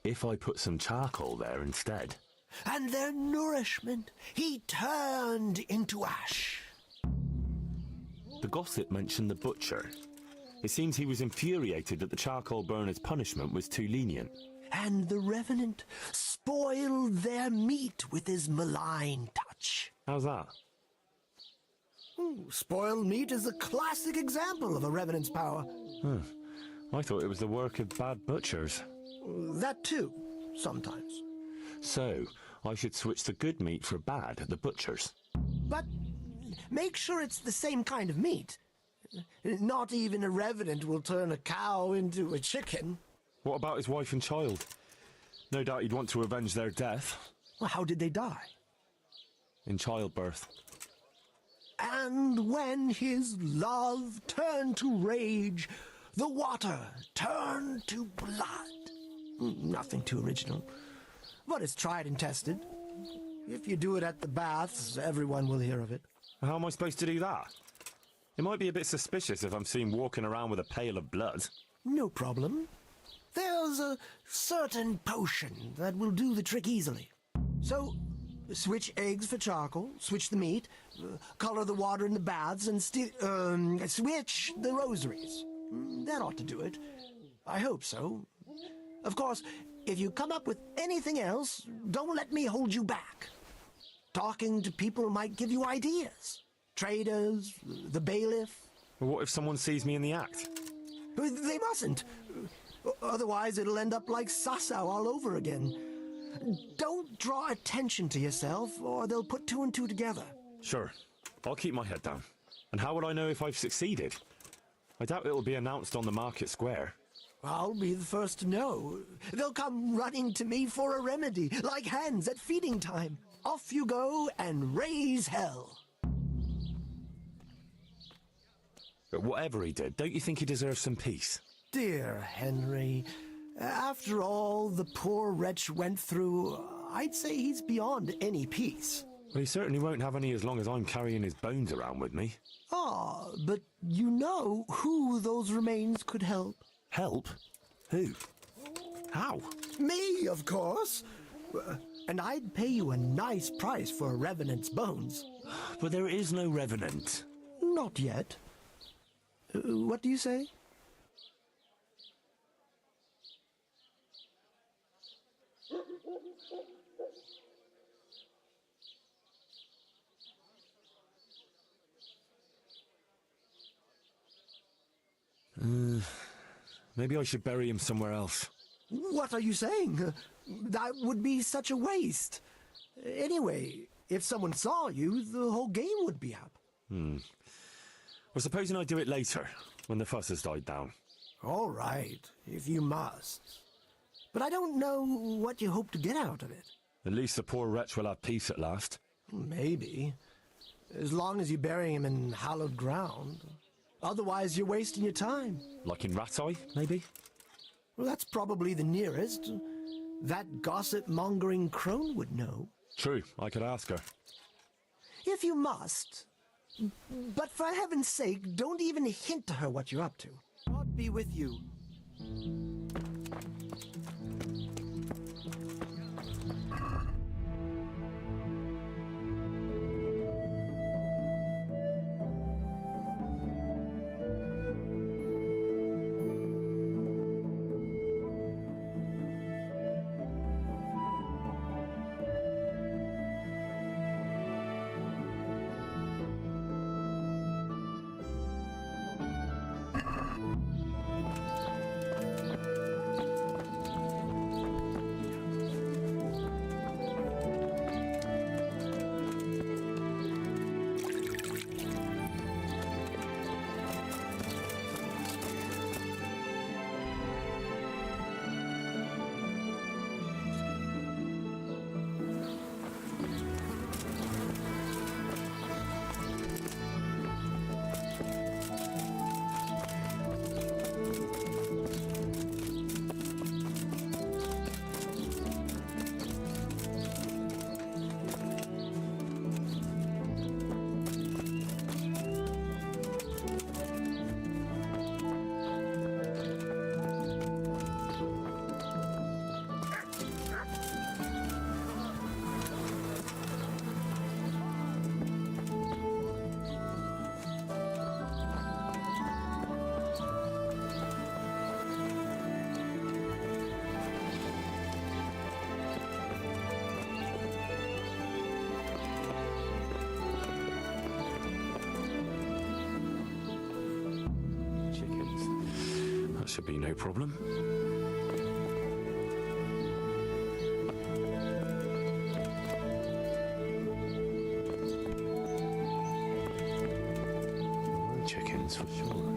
if I put some charcoal there instead. And their nourishment he turned into ash. The gossip mentioned the butcher. It seems he was infuriated that the charcoal burner's punishment was too lenient. And the revenant spoiled their meat with his malign touch. How's that? Spoiled meat is a classic example of a revenant's power. I thought it was the work of bad butchers. That too, sometimes. So, I should switch the good meat for bad at the butcher's. But make sure it's the same kind of meat. Not even a revenant will turn a cow into a chicken. What about his wife and child? No doubt he'd want to avenge their death. Well, how did they die? In childbirth. And when his love turned to rage, the water turned to blood. Nothing too original. But it's tried and tested. If you do it at the baths, everyone will hear of it. How am I supposed to do that? It might be a bit suspicious if I'm seen walking around with a pail of blood. No problem. There's a certain potion that will do the trick easily. So, switch eggs for charcoal, switch the meat, color the water in the baths, and switch the rosaries. That ought to do it. I hope so. Of course, if you come up with anything else, don't let me hold you back. Talking to people might give you ideas. Traders, the bailiff. Well, what if someone sees me in the act? They mustn't. Otherwise, it'll end up like Sasau all over again. Don't draw attention to yourself, or they'll put two and two together. Sure. I'll keep my head down. And how will I know if I've succeeded? I doubt it'll be announced on the market square. I'll be the first to know. They'll come running to me for a remedy, like hens at feeding time. Off you go and raise hell. But whatever he did, don't you think he deserves some peace? Dear Henry, after all the poor wretch went through, I'd say he's beyond any peace. Well, he certainly won't have any as long as I'm carrying his bones around with me. Ah, but you know who those remains could help. Help? Who? How? Me, of course. And I'd pay you a nice price for a revenant's bones. But there is no revenant. Not yet. What do you say? Maybe I should bury him somewhere else. What are you saying? That would be such a waste. Anyway, if someone saw you, the whole game would be up. Well, supposing I do it later, when the fuss has died down. All right, if you must. But I don't know what you hope to get out of it. At least the poor wretch will have peace at last. Maybe. As long as you bury him in hallowed ground. Otherwise, you're wasting your time. Like in Rat-Eye, maybe? Well, that's probably the nearest. That gossip-mongering crone would know. True, I could ask her. If you must. But for heaven's sake, don't even hint to her what you're up to. God be with you. That should be no problem. More chickens for sure.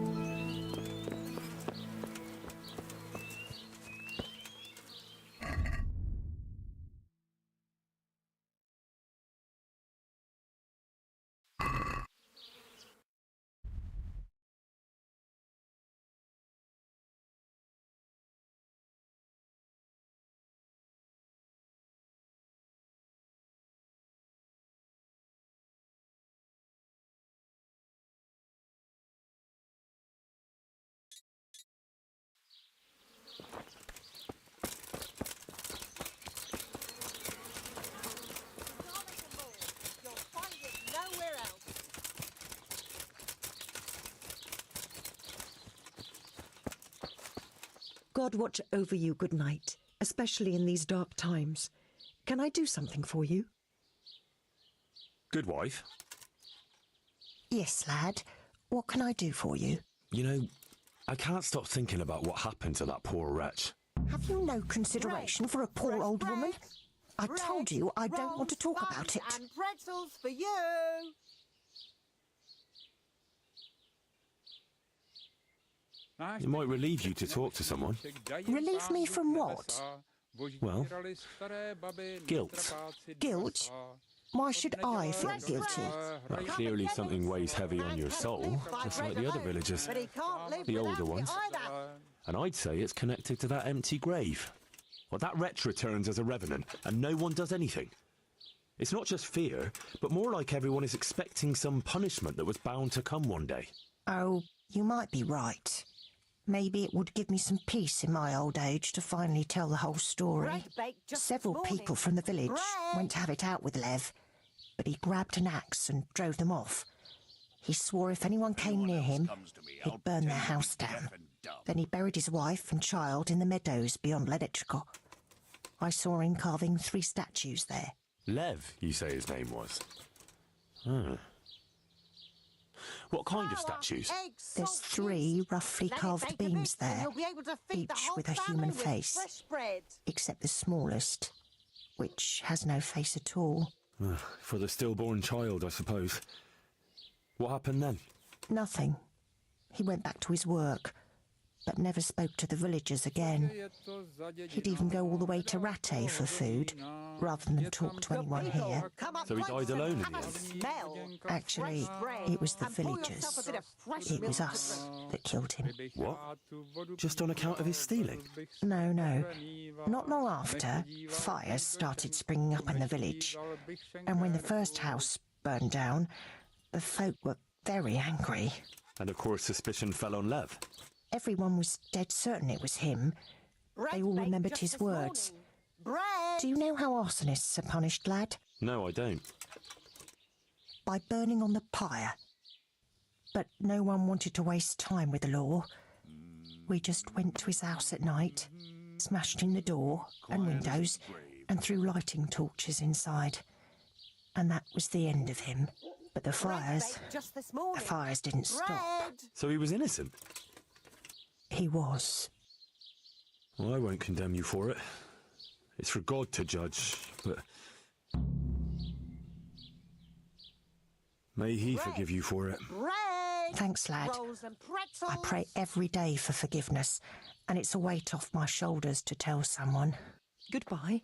God watch over you, good night, especially in these dark times. Can I do something for you? Good wife. Yes, lad. What can I do for you? You know, I can't stop thinking about what happened to that poor wretch. Have you no consideration for a poor old woman? I told you I don't want to talk about it. And pretzels for you. It might relieve you to talk to someone. Relieve me from what? Well, guilt. Guilt? Why should I feel guilty? Well, clearly something weighs heavy on your soul, just like the other villagers. The older ones. And I'd say it's connected to that empty grave. Well, that wretch returns as a revenant, and no one does anything. It's not just fear, but more like everyone is expecting some punishment that was bound to come one day. Oh, you might be right. Maybe it would give me some peace in my old age to finally tell the whole story. Several people from the village went to have it out with Lev, but he grabbed an axe and drove them off. He swore if anyone came near him, he'd burn their house down. Then he buried his wife and child in the meadows beyond Ledetchko. I saw him carving 3 statues there. Lev, you say his name was? What kind of statues? There's 3 roughly carved beams there, each with a human face, except the smallest, which has no face at all. For the stillborn child, I suppose. What happened then? Nothing. He went back to his work, but never spoke to the villagers again. He'd even go all the way to Ratte for food, rather than talk to anyone here. So he died alone in the end? Actually, it was the villagers. It was us that killed him. What? Just on account of his stealing? No, no. Not long after, fires started springing up in the village. And when the first house burned down, the folk were very angry. And of course suspicion fell on Lev. Everyone was dead certain it was him. They all remembered his words. Do you know how arsonists are punished, lad? No, I don't. By burning on the pyre. But no one wanted to waste time with the law. We just went to his house at night, smashed in the door and windows, and threw lighting torches inside. And that was the end of him. But the fires didn't stop. So he was innocent? He was. Well, I won't condemn you for it. It's for God to judge, but... may he forgive you for it. Thanks, lad. I pray every day for forgiveness, and it's a weight off my shoulders to tell someone. Goodbye.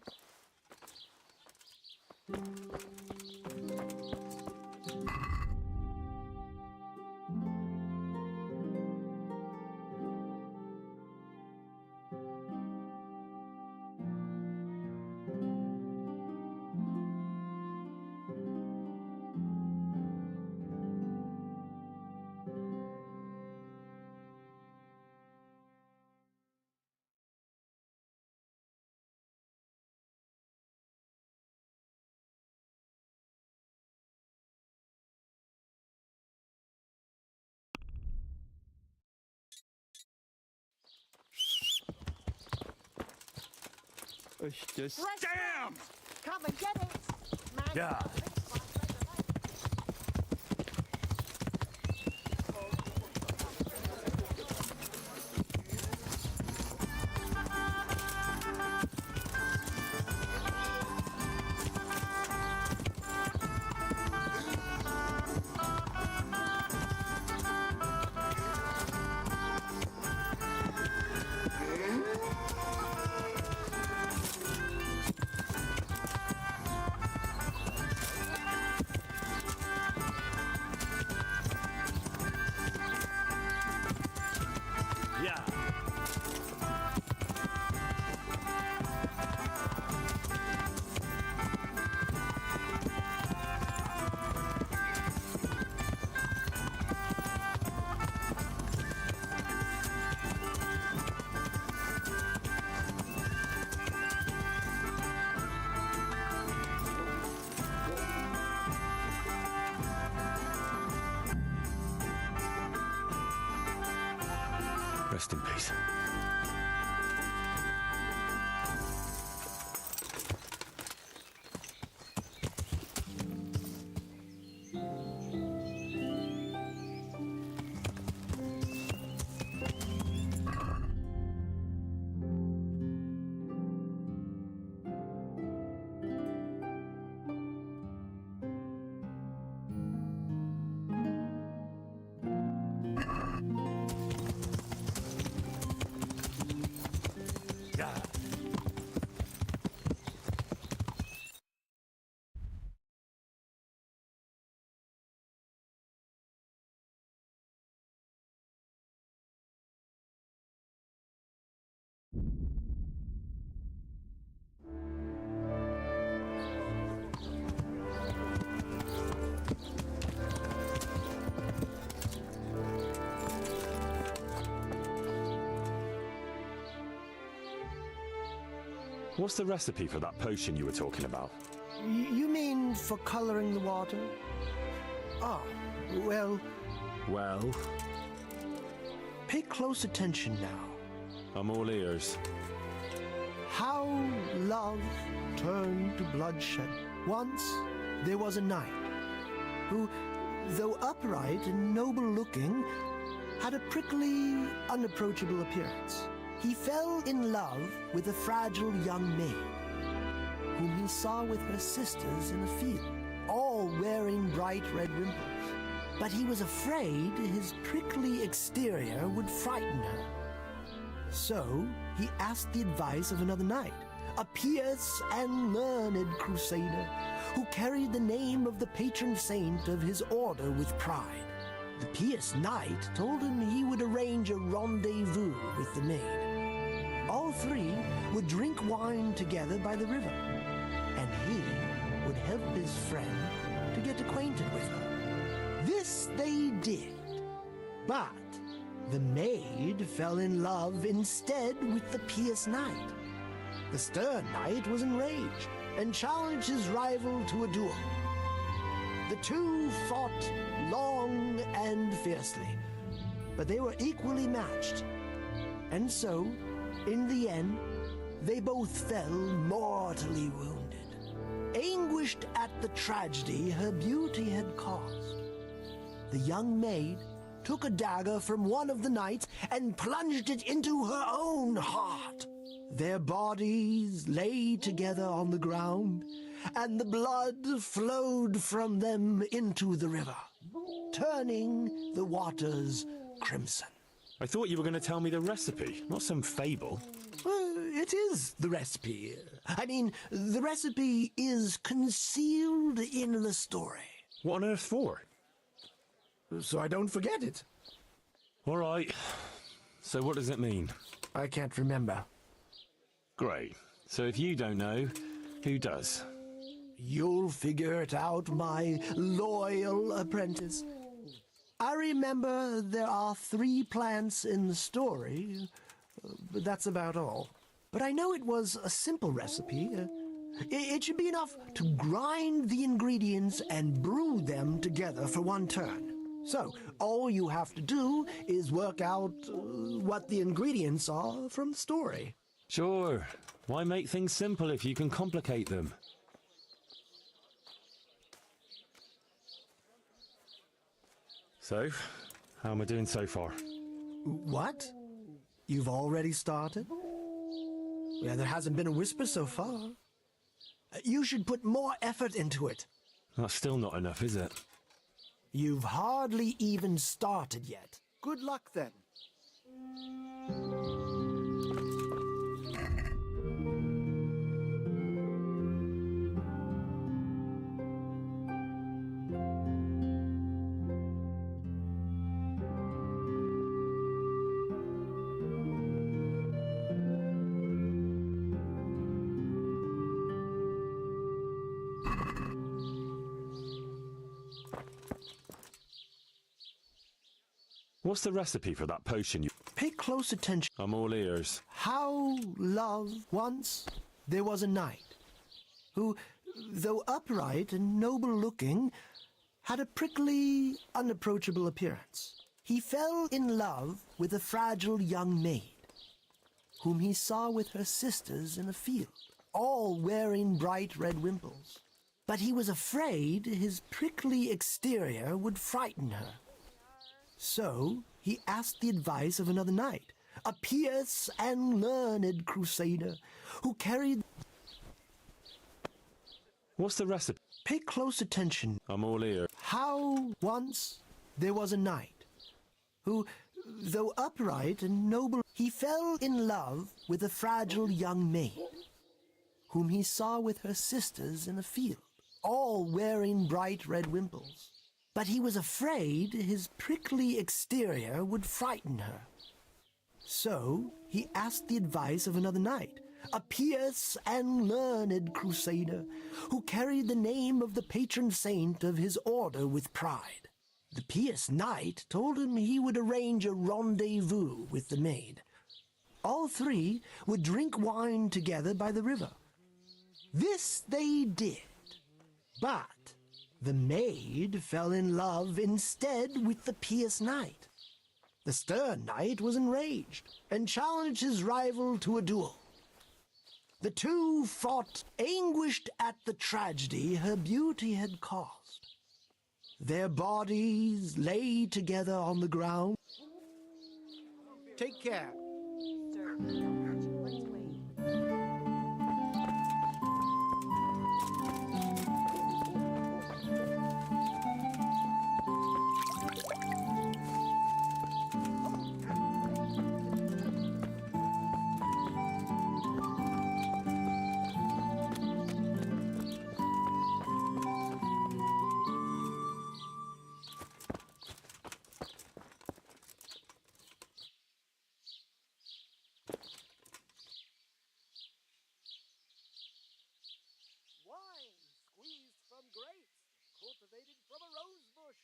Damn! Come and get it! Yeah. Rest in peace. What's the recipe for that potion you were talking about? You mean for coloring the water? Ah, well... Well? Pay close attention now. I'm all ears. How love turned to bloodshed. Once there was a knight who, though upright and noble-looking, had a prickly, unapproachable appearance. He fell in love with a fragile young maid, whom he saw with her sisters in a field, all wearing bright red rimples. But he was afraid his prickly exterior would frighten her. So he asked the advice of another knight, a pious and learned crusader, who carried the name of the patron saint of his order with pride. The pious knight told him he would arrange a rendezvous with the maid. All three would drink wine together by the river, and he would help his friend to get acquainted with her. This they did, but the maid fell in love instead with the pious knight. The stern knight was enraged and challenged his rival to a duel. The two fought long and fiercely, but they were equally matched. And so, in the end, they both fell mortally wounded, anguished at the tragedy her beauty had caused. The young maid took a dagger from one of the knights and plunged it into her own heart. Their bodies lay together on the ground, and the blood flowed from them into the river, turning the waters crimson. I thought you were going to tell me the recipe, not some fable. It is the recipe. I mean, the recipe is concealed in the story. What on earth for? So I don't forget it. All right. So what does it mean? I can't remember. Great. So if you don't know, who does? You'll figure it out, my loyal apprentice. I remember there are 3 plants in the story, but that's about all. But I know it was a simple recipe. It should be enough to grind the ingredients and brew them together for one turn. So, all you have to do is work out what the ingredients are from the story. Sure. Why make things simple if you can complicate them? So, how am I doing so far? What? You've already started? Yeah, there hasn't been a whisper so far. You should put more effort into it. That's still not enough, is it? You've hardly even started yet. Good luck, then. What's the recipe for that potion you... Pay close attention. I'm all ears. How love once there was a knight who, though upright and noble-looking, had a prickly, unapproachable appearance. He fell in love with a fragile young maid, whom he saw with her sisters in a field, all wearing bright red wimples. But he was afraid his prickly exterior would frighten her. So he asked the advice of another knight, a pious and learned crusader, who carried... What's the recipe? Pay close attention. I'm all ears. How once there was a knight who, though upright and noble, he fell in love with a fragile young maid, whom he saw with her sisters in a field, all wearing bright red wimples. But he was afraid his prickly exterior would frighten her. So he asked the advice of another knight, a pious and learned crusader, who carried the name of the patron saint of his order with pride. The pious knight told him he would arrange a rendezvous with the maid. All three would drink wine together by the river. This they did, but the maid fell in love instead with the pious knight. The stern knight was enraged and challenged his rival to a duel. The two fought, anguished at the tragedy her beauty had caused. Their bodies lay together on the ground. Take care. Wine squeezed from grapes, cultivated from a rose bush.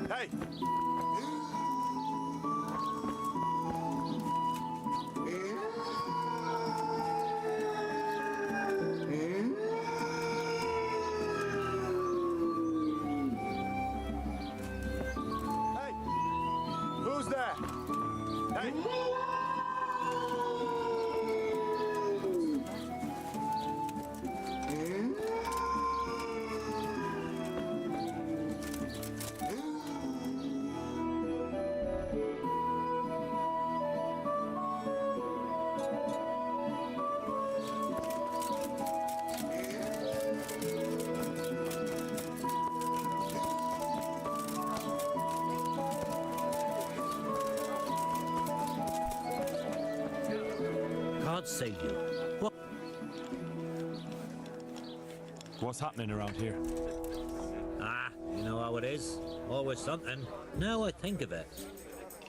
Hey! Who's there? Hey! God save you. What? What's happening around here? Ah, you know how it is. Always something. Now I think of it.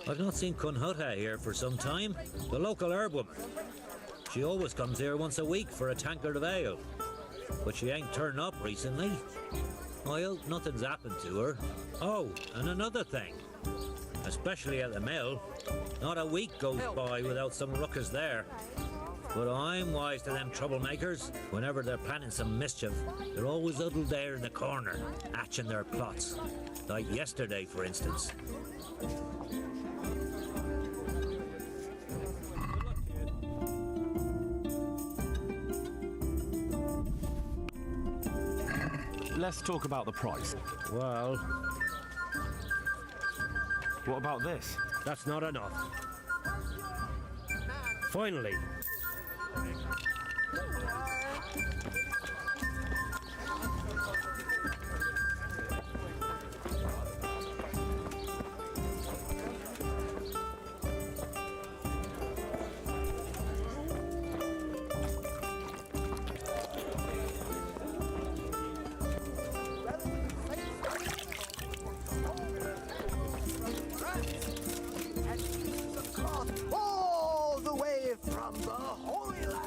I've not seen Kunhuta here for some time. The local herb woman. She always comes here once a week for a tankard of ale. But she ain't turned up recently. I hope nothing's happened to her. Oh, and another thing. Especially at the mill. Not a week goes by without some ruckus there. But I'm wise to them troublemakers. Whenever they're planning some mischief, they're always huddled there in the corner, hatching their plots. Like yesterday, for instance. Let's talk about the price. Well... What about this? That's not enough. Finally. All the way from the Holy Land.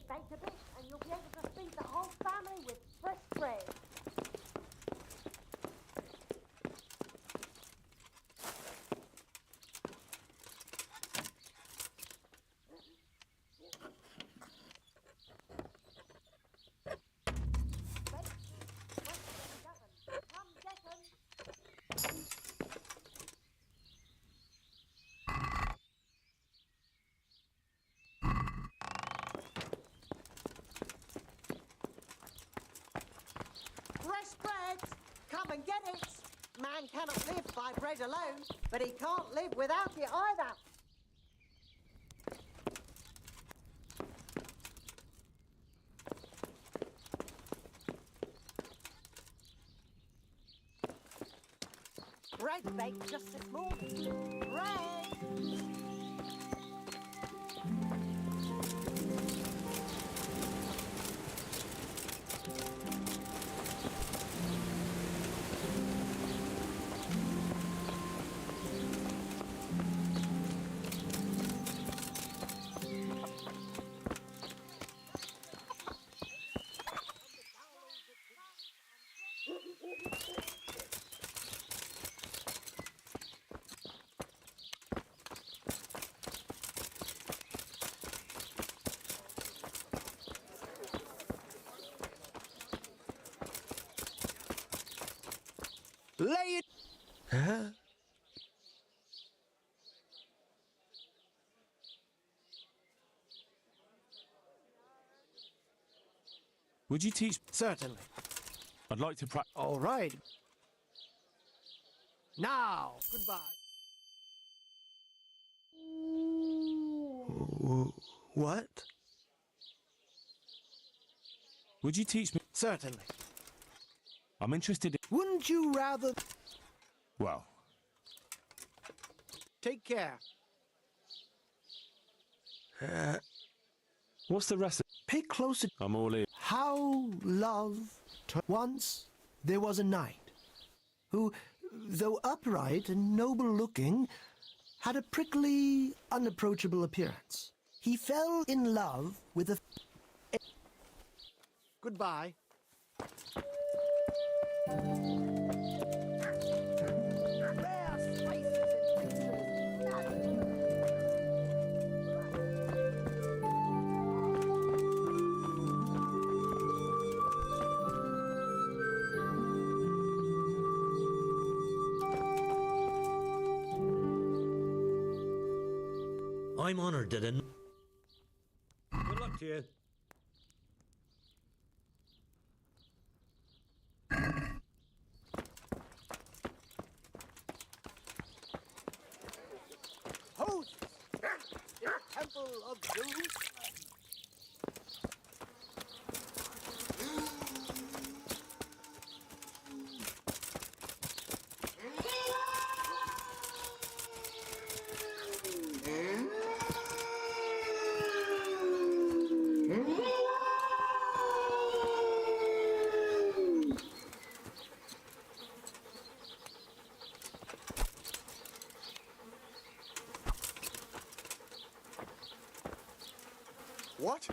it baked a bit, and you'll be able to feed the whole family with fresh bread. Fresh bread! Come and get it! Man cannot live by bread alone, but he can't live without it either. Bread baked just this morning. Bread! Lay it. Huh? Would you teach? Certainly. I'd like to practice. All right. Now, goodbye. What? Would you teach me? Certainly. I'm interested in. Wouldn't you rather... Well, Take care. what's the rest of... Pay close... I'm all in. How love... Once there was a knight who, though upright and noble-looking, had a prickly, unapproachable appearance. He fell in love with a... Goodbye. I'm honored that Good luck to you. Hosts! In the temple of Zeus. What?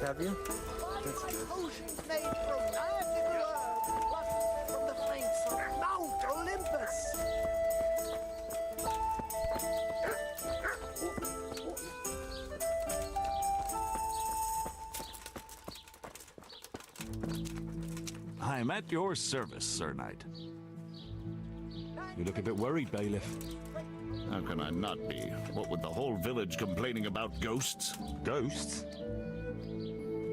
Have you? That's good. Potions made from magical herbs, plucked from the flanks of Mount Olympus. I'm at your service, Sir Knight. You look a bit worried, Bailiff. How can I not be? What with the whole village complaining about ghosts? Ghosts?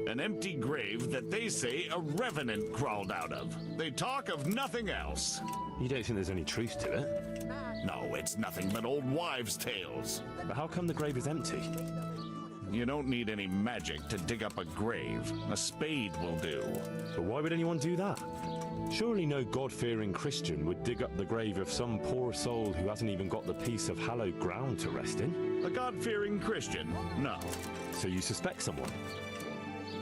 An empty grave that they say a revenant crawled out of. They talk of nothing else. You don't think there's any truth to it? No, it's nothing but old wives' tales. But how come the grave is empty? You don't need any magic to dig up a grave. A spade will do. But why would anyone do that? Surely no God-fearing Christian would dig up the grave of some poor soul who hasn't even got the piece of hallowed ground to rest in. A God-fearing Christian? No. So you suspect someone?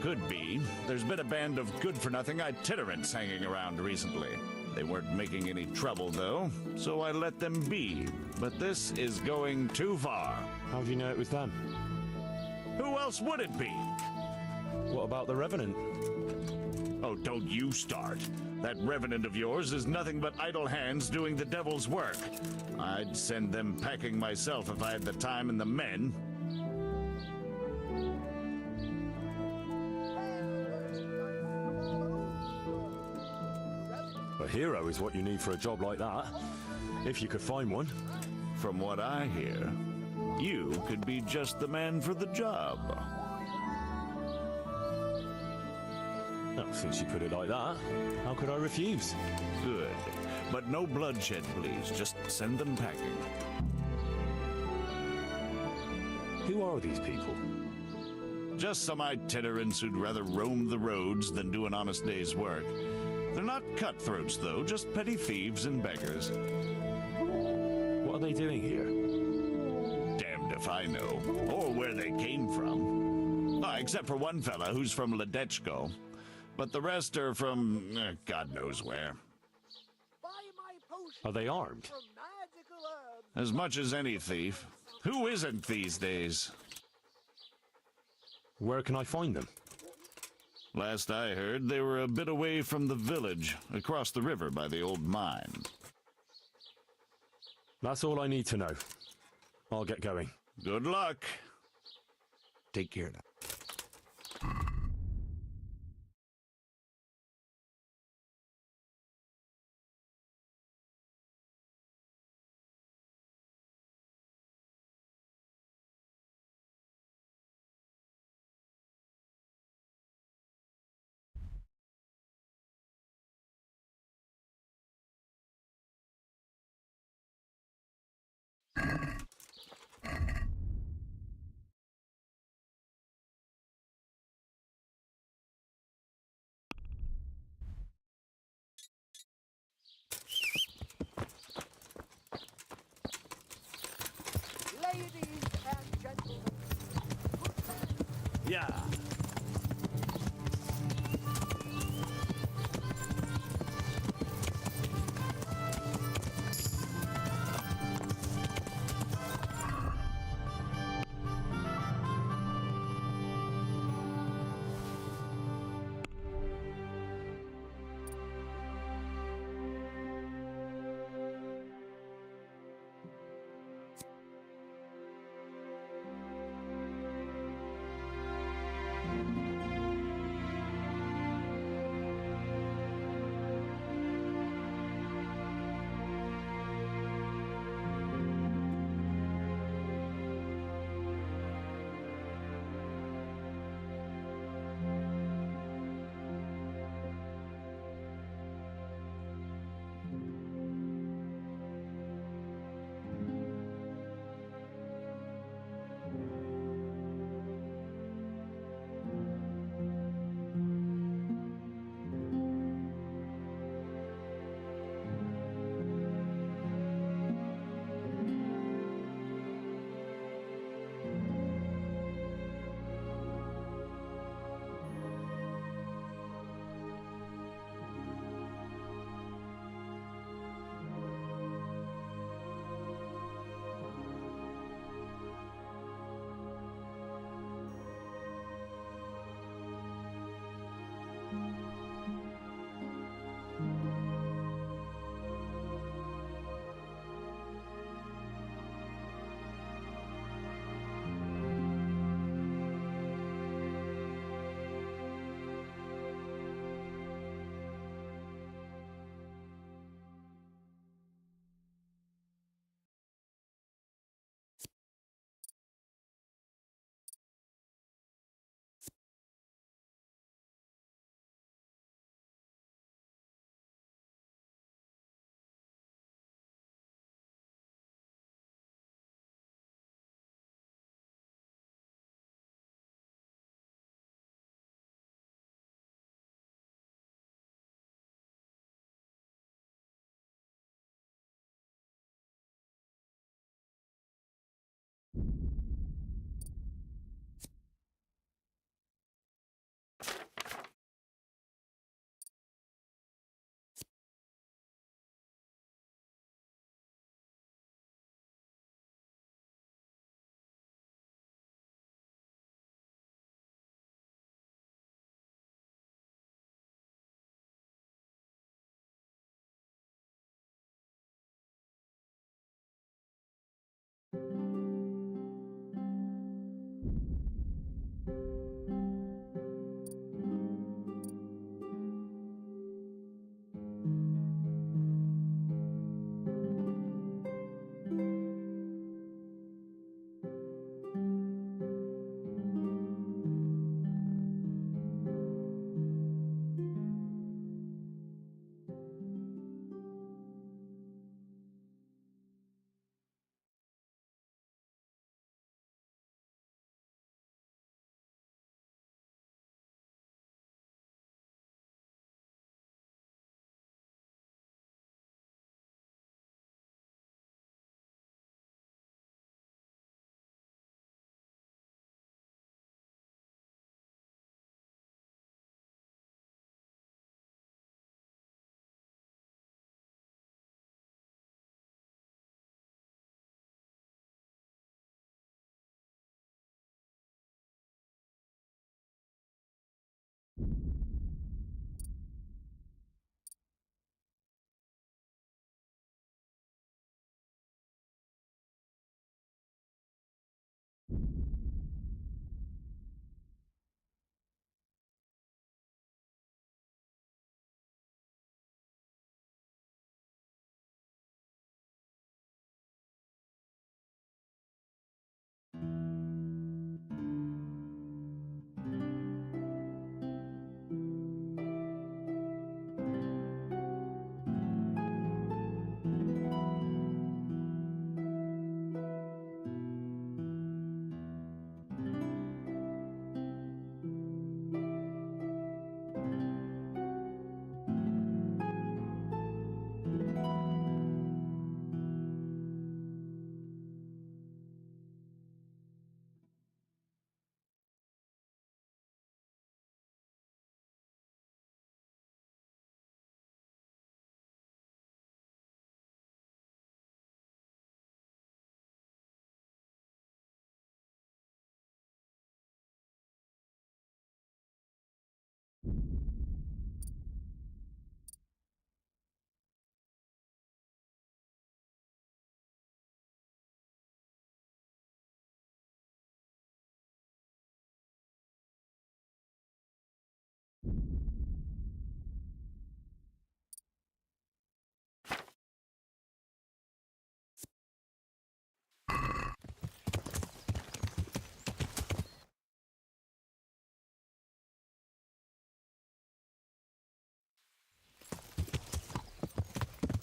Could be. There's been a band of good-for-nothing itinerants hanging around recently. They weren't making any trouble, though, so I let them be. But this is going too far. How do you know it was them? Who else would it be? What about the Revenant? Oh, don't you start. That Revenant of yours is nothing but idle hands doing the devil's work. I'd send them packing myself if I had the time and the men. A hero is what you need for a job like that. If you could find one. From what I hear, you could be just the man for the job. Well, since you put it like that, how could I refuse? Good. But no bloodshed, please. Just send them packing. Who are these people? Just some itinerants who'd rather roam the roads than do an honest day's work. They're not cutthroats, though, just petty thieves and beggars. What are they doing here? Damned if I know. Or where they came from. Except for one fella who's from Ledechko. But the rest are from God knows where. Are they armed? As much as any thief. Who isn't these days? Where can I find them? Last I heard, they were a bit away from the village, across the river by the old mine. That's all I need to know. I'll get going. Good luck. Take care now. Ladies and gentlemen. Yeah.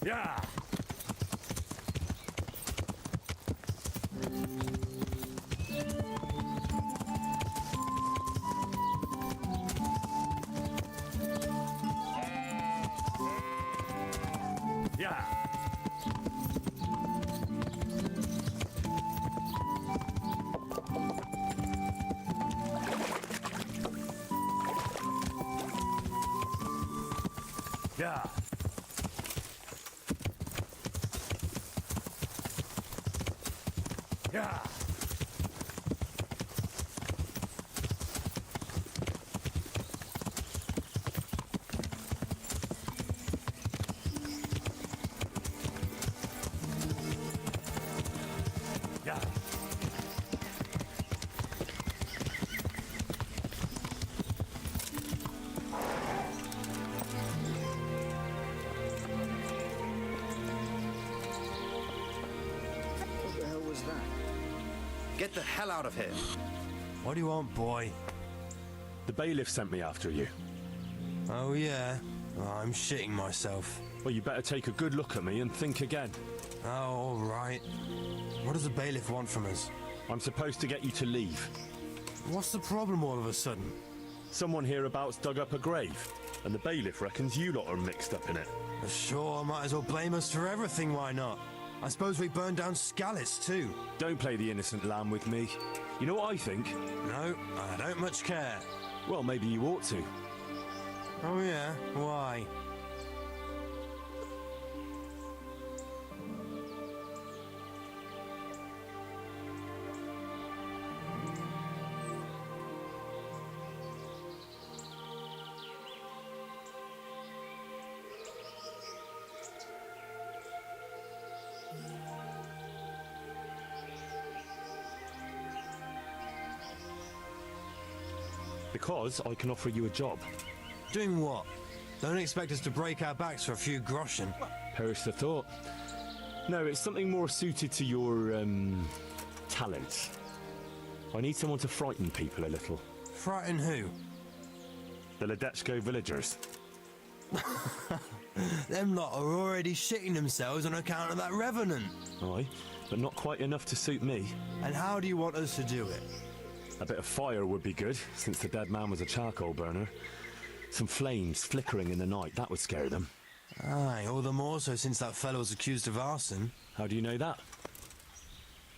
Yeah. Yeah. Yeah. Yeah. Yeah. What the hell was that? Get the hell out of here. What do you want, boy? The bailiff sent me after you. Oh, yeah? Oh, I'm shitting myself. Well, you better take a good look at me and think again. Oh, all right. What does the bailiff want from us? I'm supposed to get you to leave. What's the problem all of a sudden? Someone hereabouts dug up a grave, and the bailiff reckons you lot are mixed up in it. Sure, might as well blame us for everything, why not? I suppose we burned down Scallis too. Don't play the innocent lamb with me. You know what I think? No, I don't much care. Well, maybe you ought to. Oh yeah? Why? Because I can offer you a job. Doing what? Don't expect us to break our backs for a few groschen. Perish the thought. No, it's something more suited to your, talents. I need someone to frighten people a little. Frighten who? The Ledechko villagers. Them lot are already shitting themselves on account of that revenant. Aye, but not quite enough to suit me. And how do you want us to do it? A bit of fire would be good, since the dead man was a charcoal burner. Some flames flickering in the night, that would scare them. Aye, all the more so since that fellow's accused of arson. How do you know that?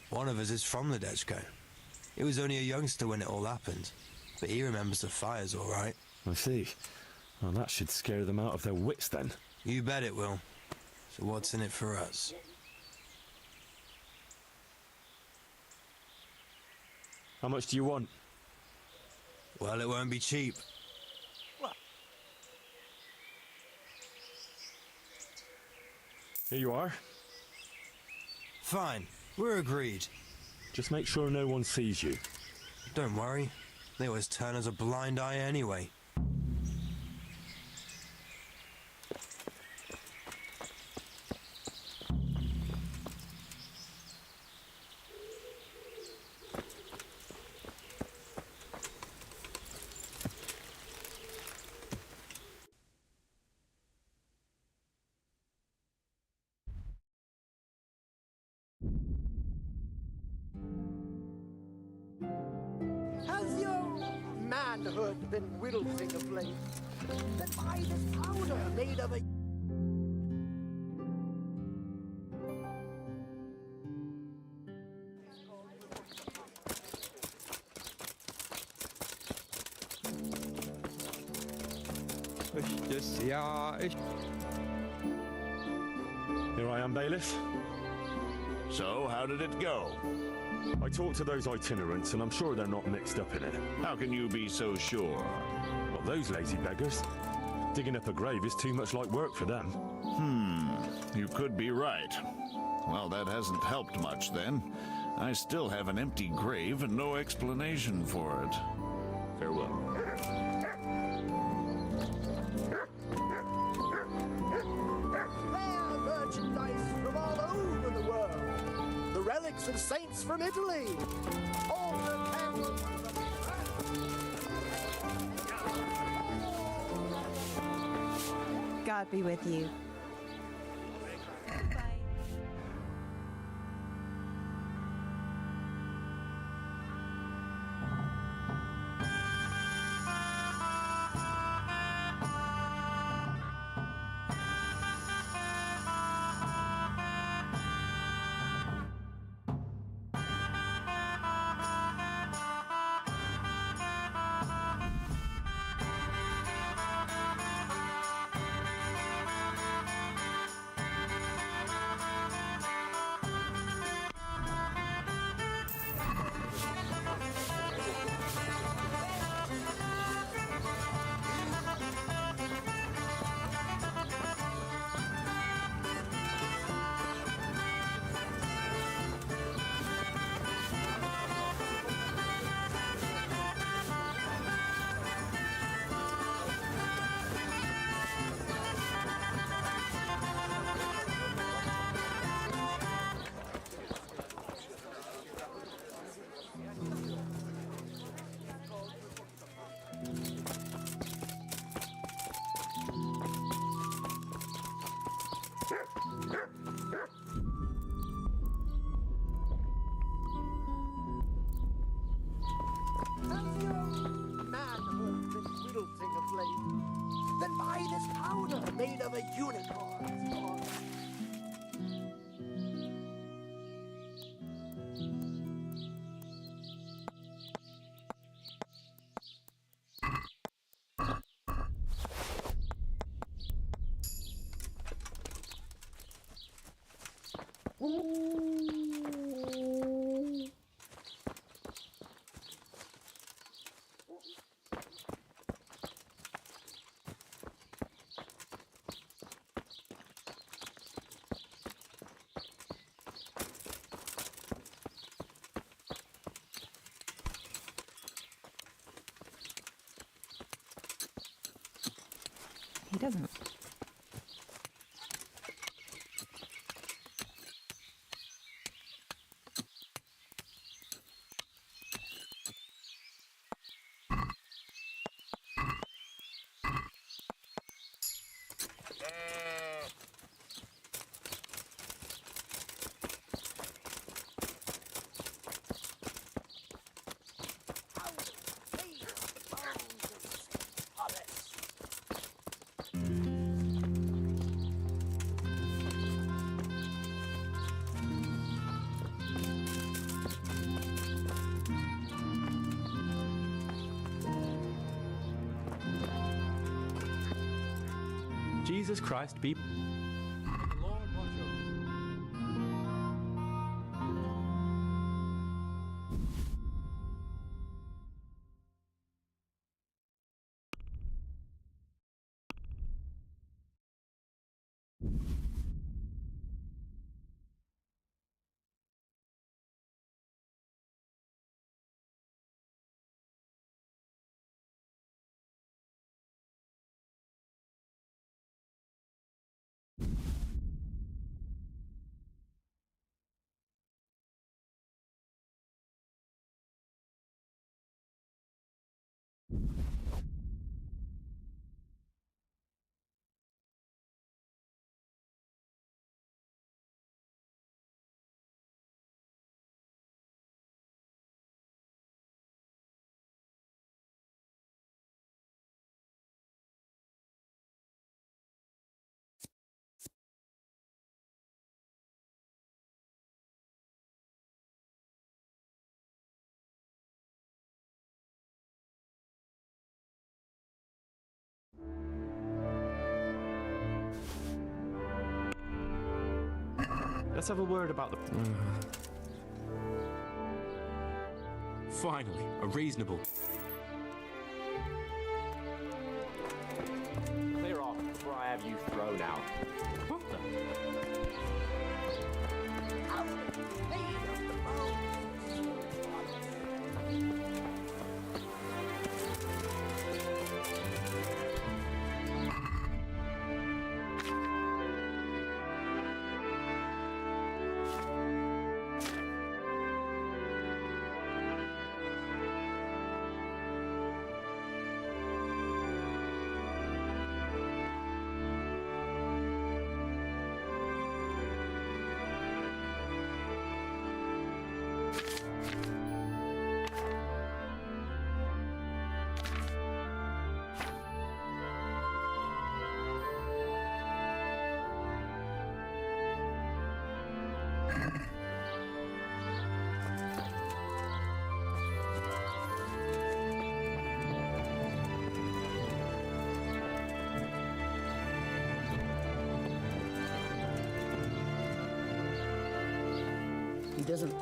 One of us is from the Ledechko. He was only a youngster when it all happened, but he remembers the fires all right. I see. Well, that should scare them out of their wits then. You bet it will. So what's in it for us? How much do you want? Well, it won't be cheap. Here you are. Fine, we're agreed. Just make sure no one sees you. Don't worry. They always turn us a blind eye anyway. Has your manhood been wilting of late? Then buy this powder made of a... Here I am, bailiff. So, how did it go? I talked to those itinerants, and I'm sure they're not mixed up in it. How can you be so sure? Well, those lazy beggars. Digging up a grave is too much like work for them. You could be right. Well, that hasn't helped much then. I still have an empty grave and no explanation for it. Farewell. Rare merchandise from all over the world. The relics of saints from Italy. Altar candles. God be with you. Has your manhood been wilting of late? Then buy this powder made of a unicorn. He doesn't. Jesus Christ be... Let's have a word about the... Finally, a reasonable... Clear off before I have you thrown out. What the... He doesn't.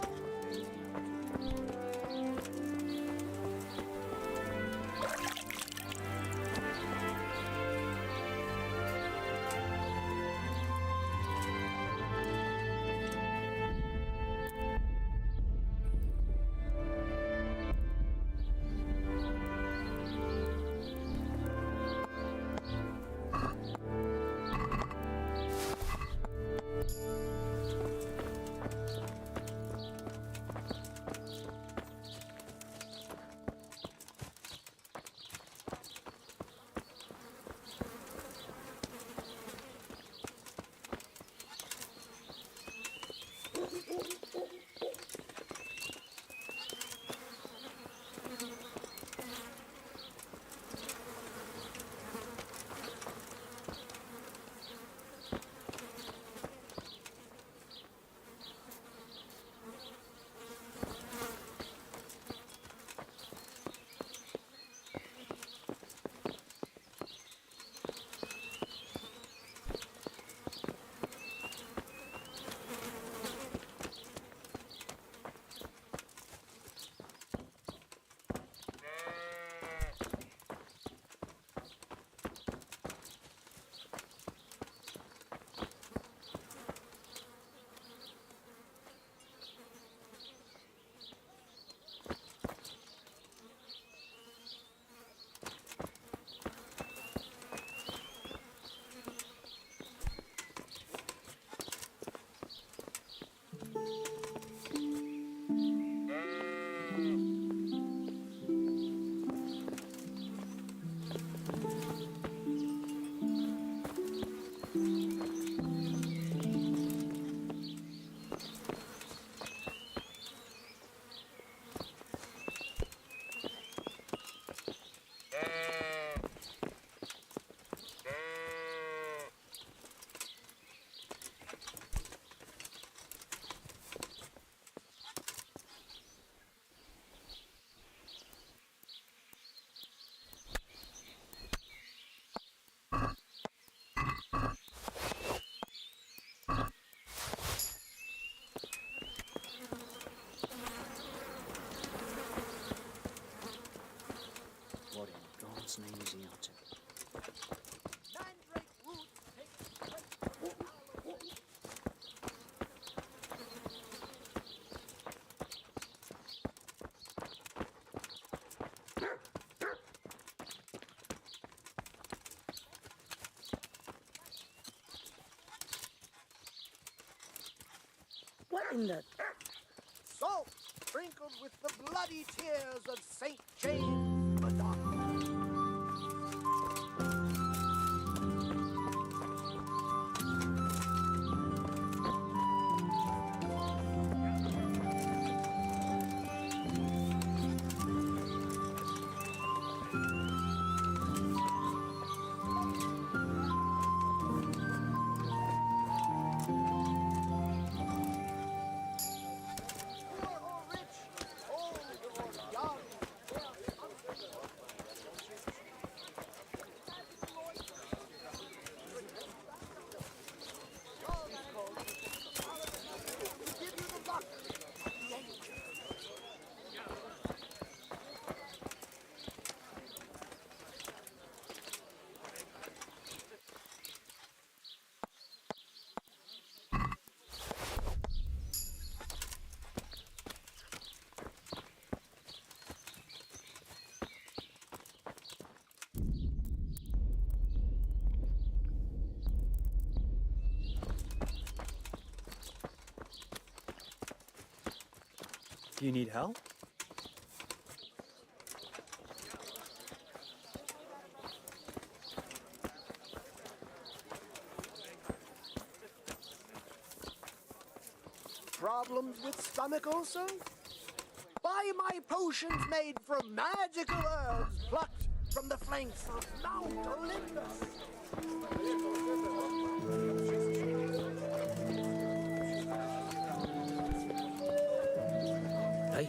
What in the... Salt sprinkled with the bloody tears of St. James Madonna. Do you need help? Problems with stomach also? Buy my potions made from magical herbs plucked from the flanks of Mount Olympus.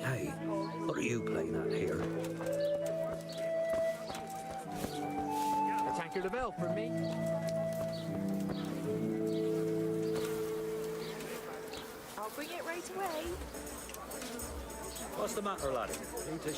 Hey, what are you playing at here? A tankard of ale for me. I'll bring it right away. What's the matter, laddie? Need to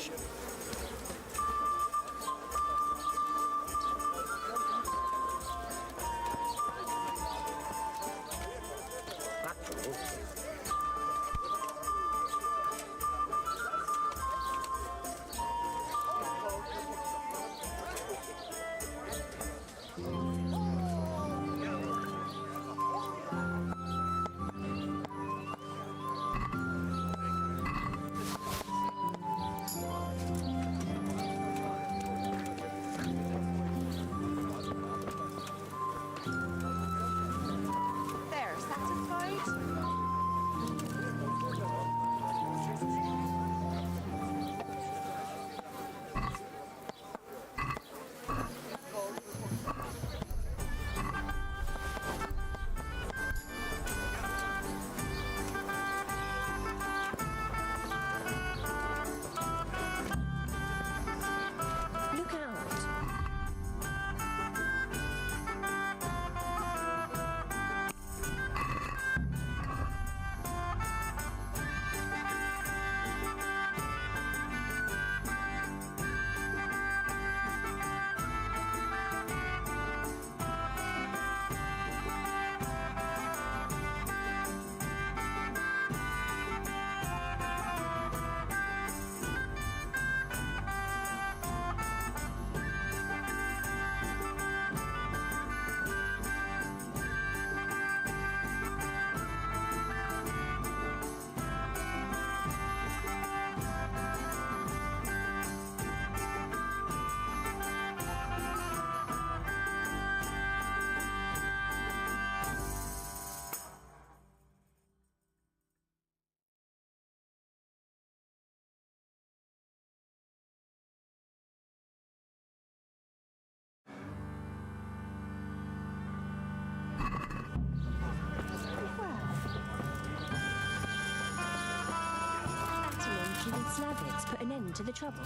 Slavics put an end to the trouble?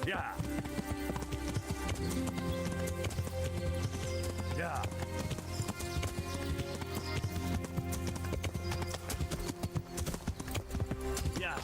Yeah. Yeah. Yeah.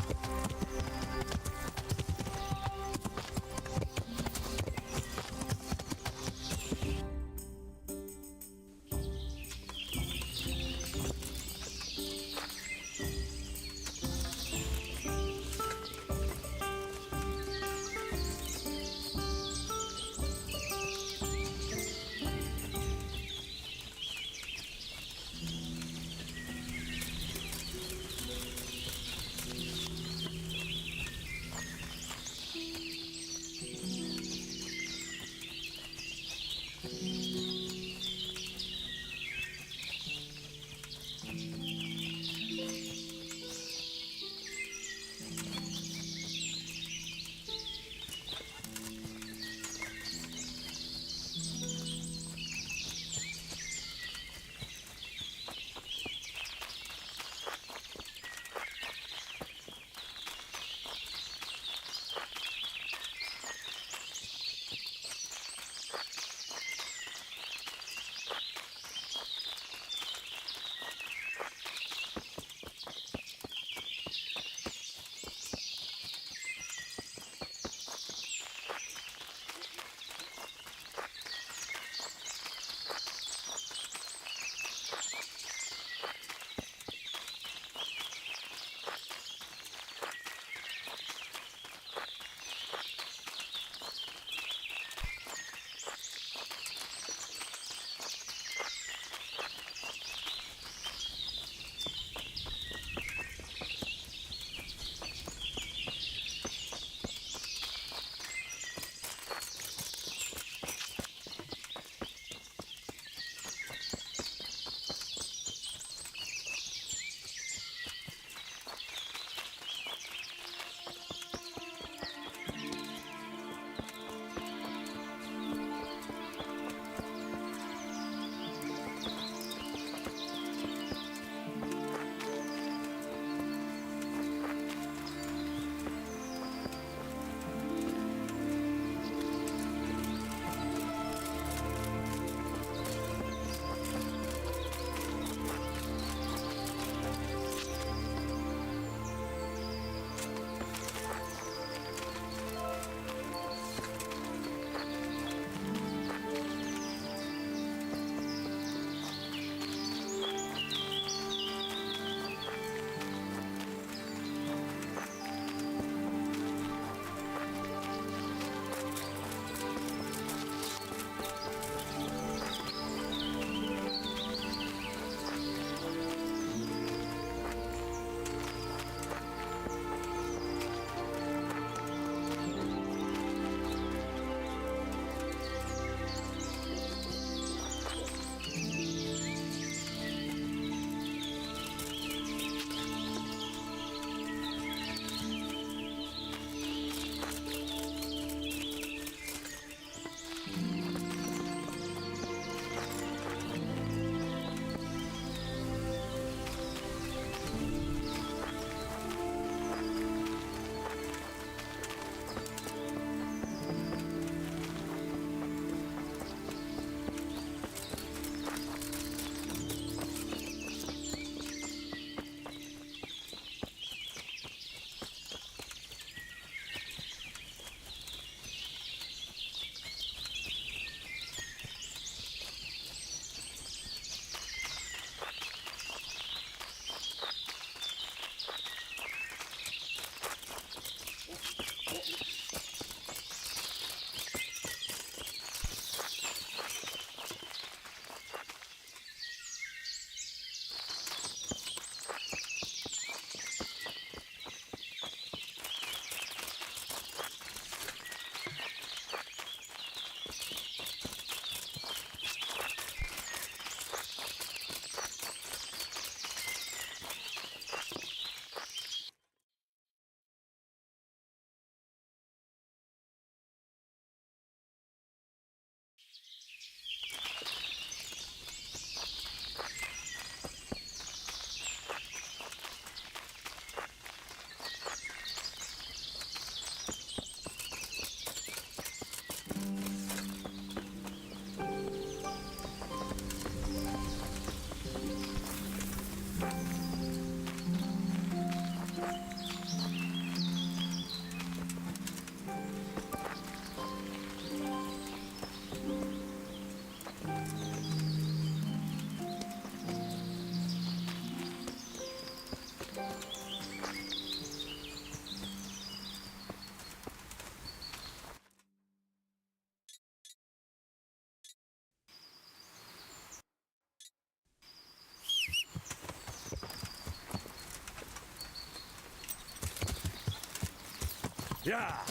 Yeah.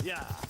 Yeah.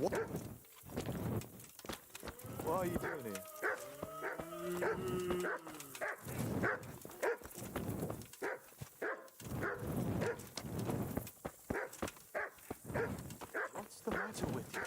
What are you doing here? What's the matter with you?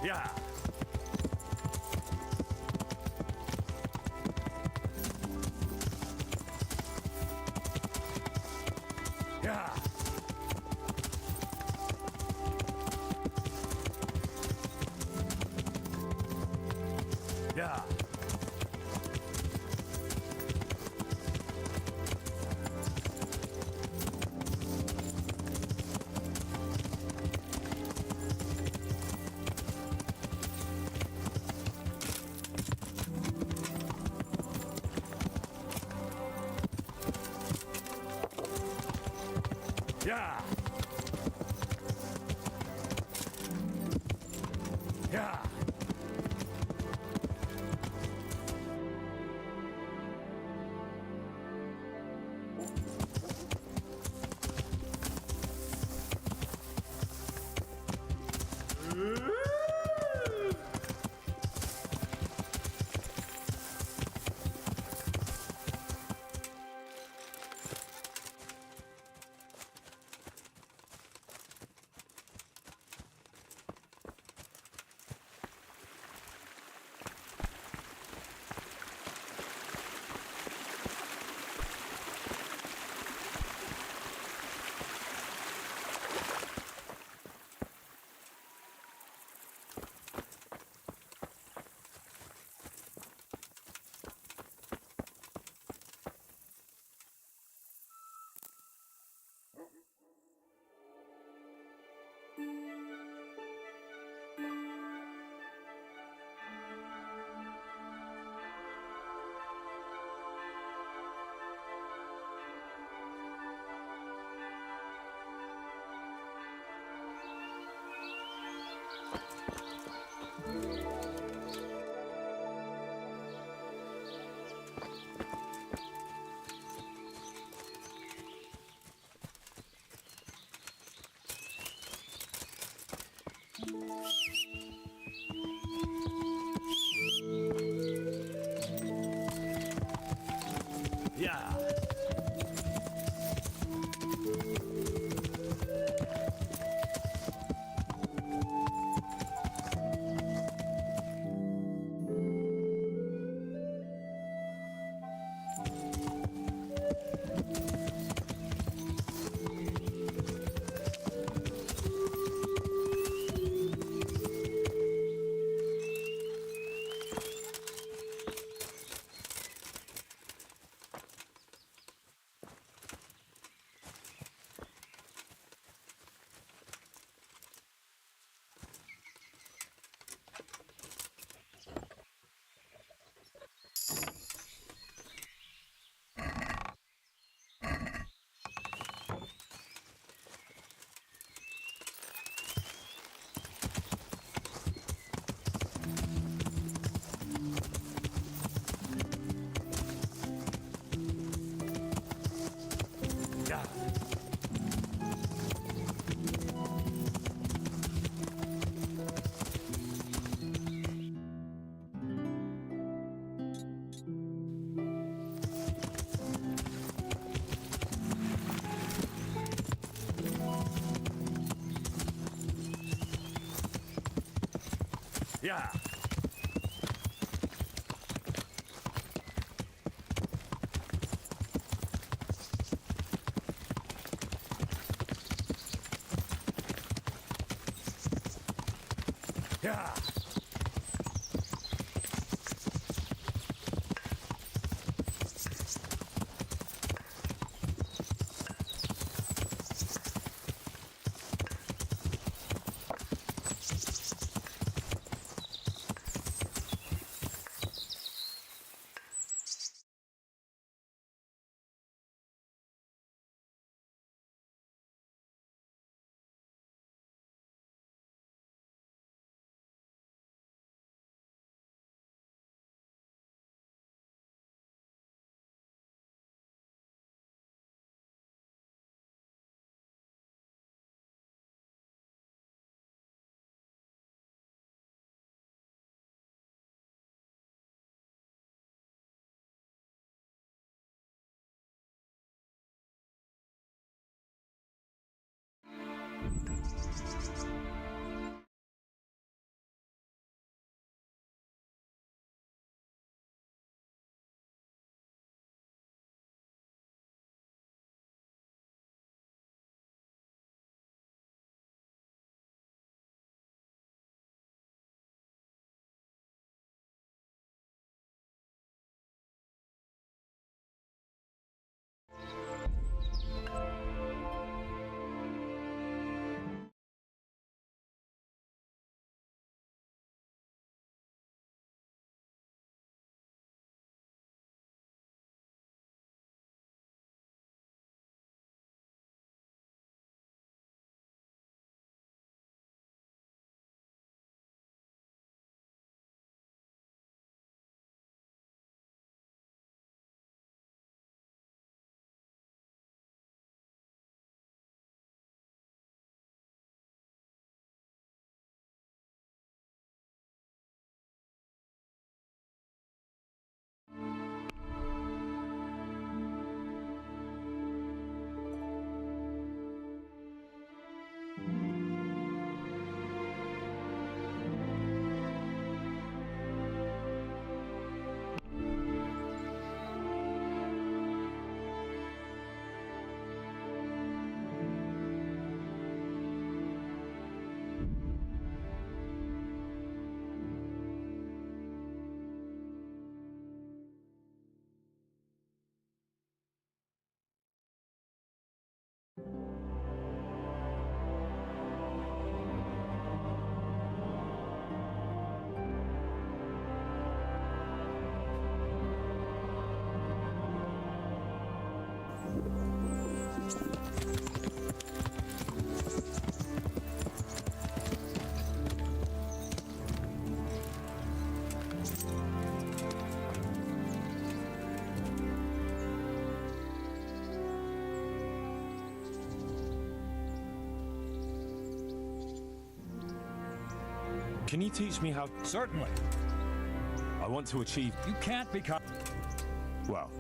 Yeah. Yeah. Yeah. Yeah. Yeah. Yeah. Yeah. Can you teach me how... Certainly. I want to achieve... You can't become... Well...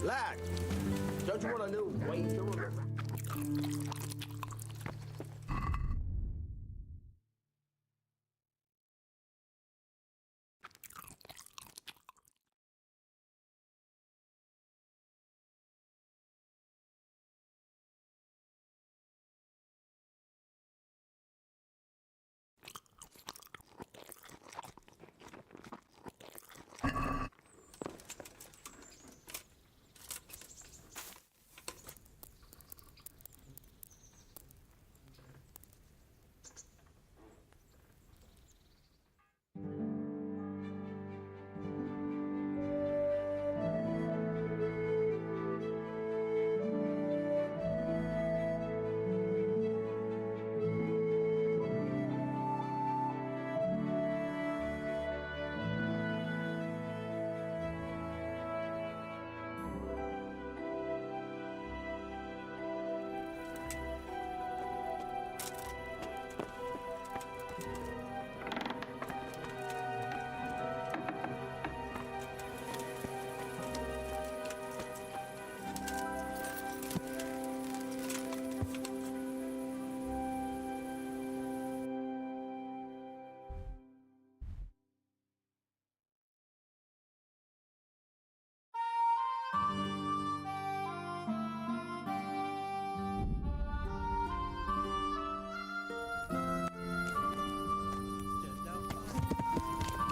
Lad, don't you want a new way to remember?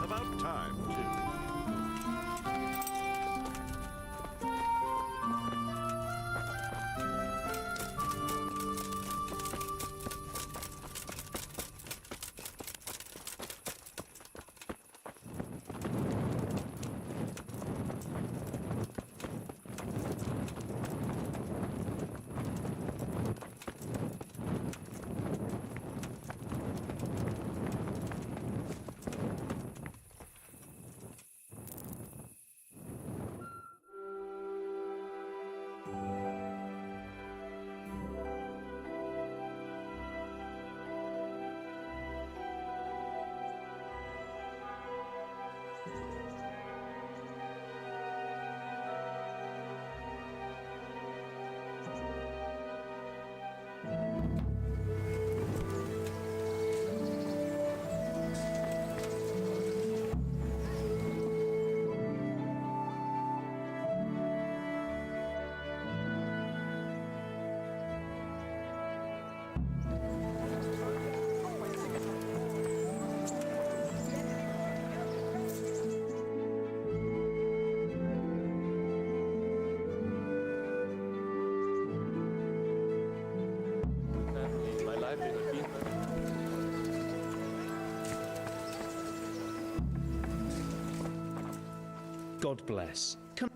About time, too. God bless. Come.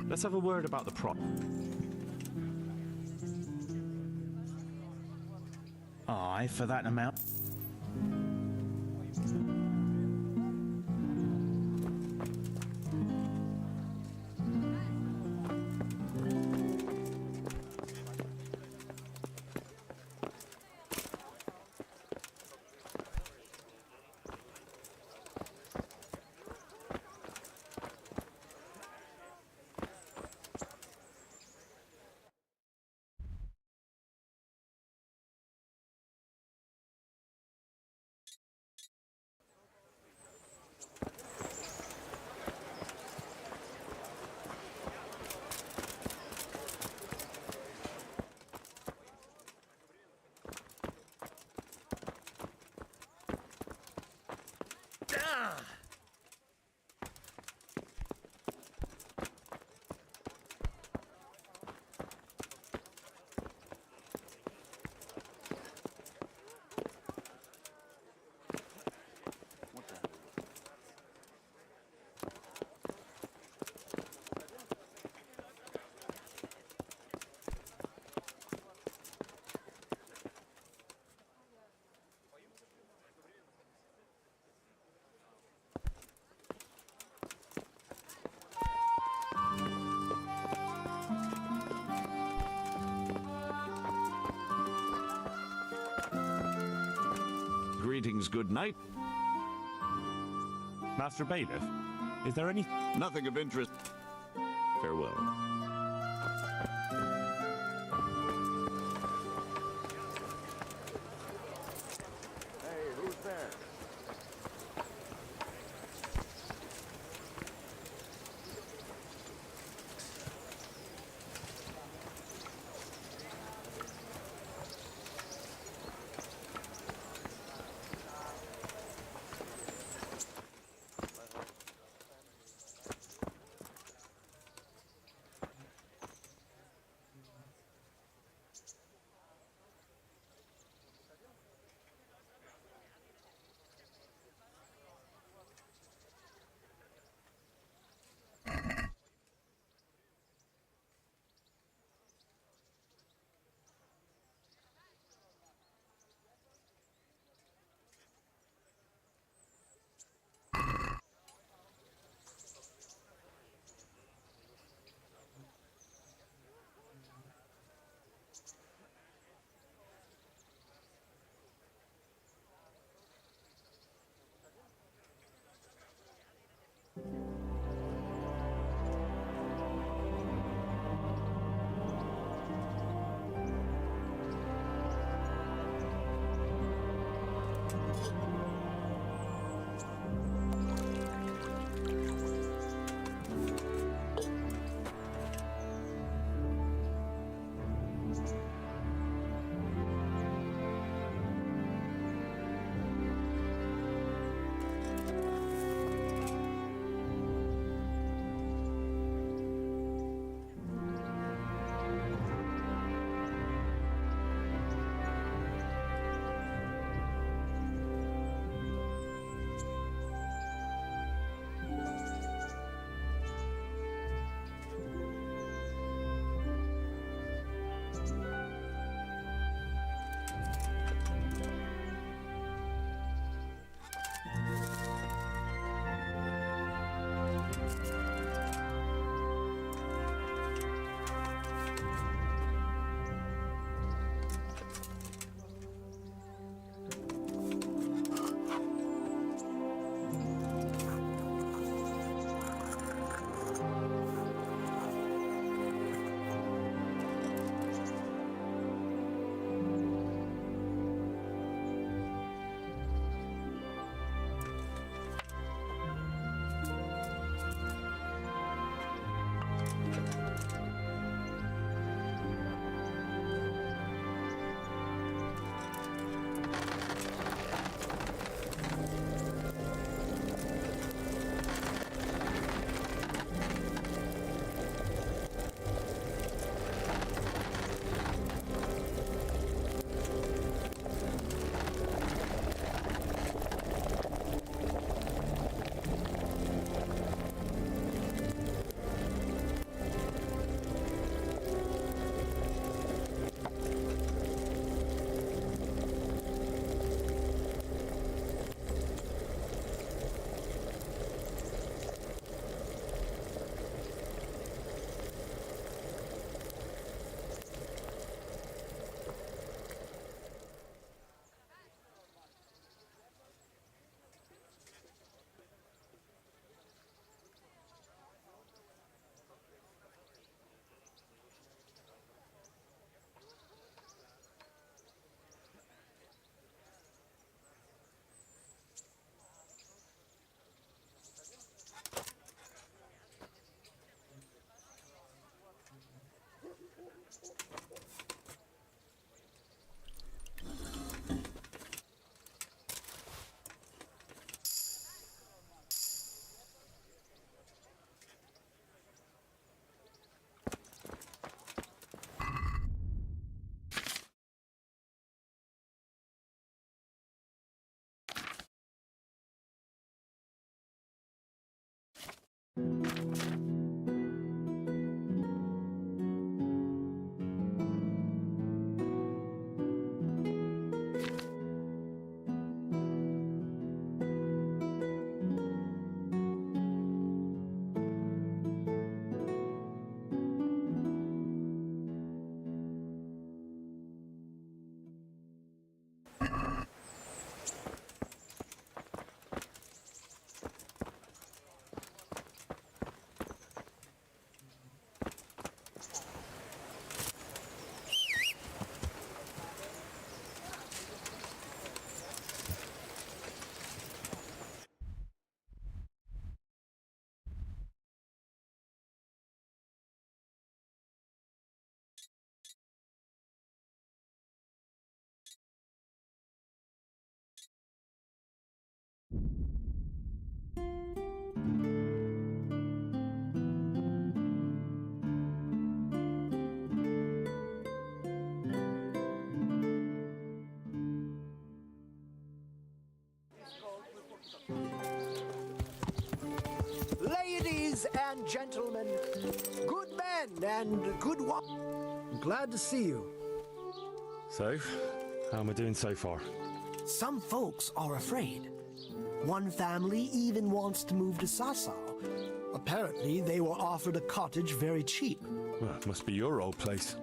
Let's have a word about the prop. Aye, for that amount. Greetings, good night. Master Bailiff, is there any... Nothing of interest. Farewell. Hey, who's there? Ladies and gentlemen, good men and good glad to see you. So, how am I doing so far? Some folks are afraid. One family even wants to move to Sasau. Apparently, they were offered a cottage very cheap. Well, it must be your old place.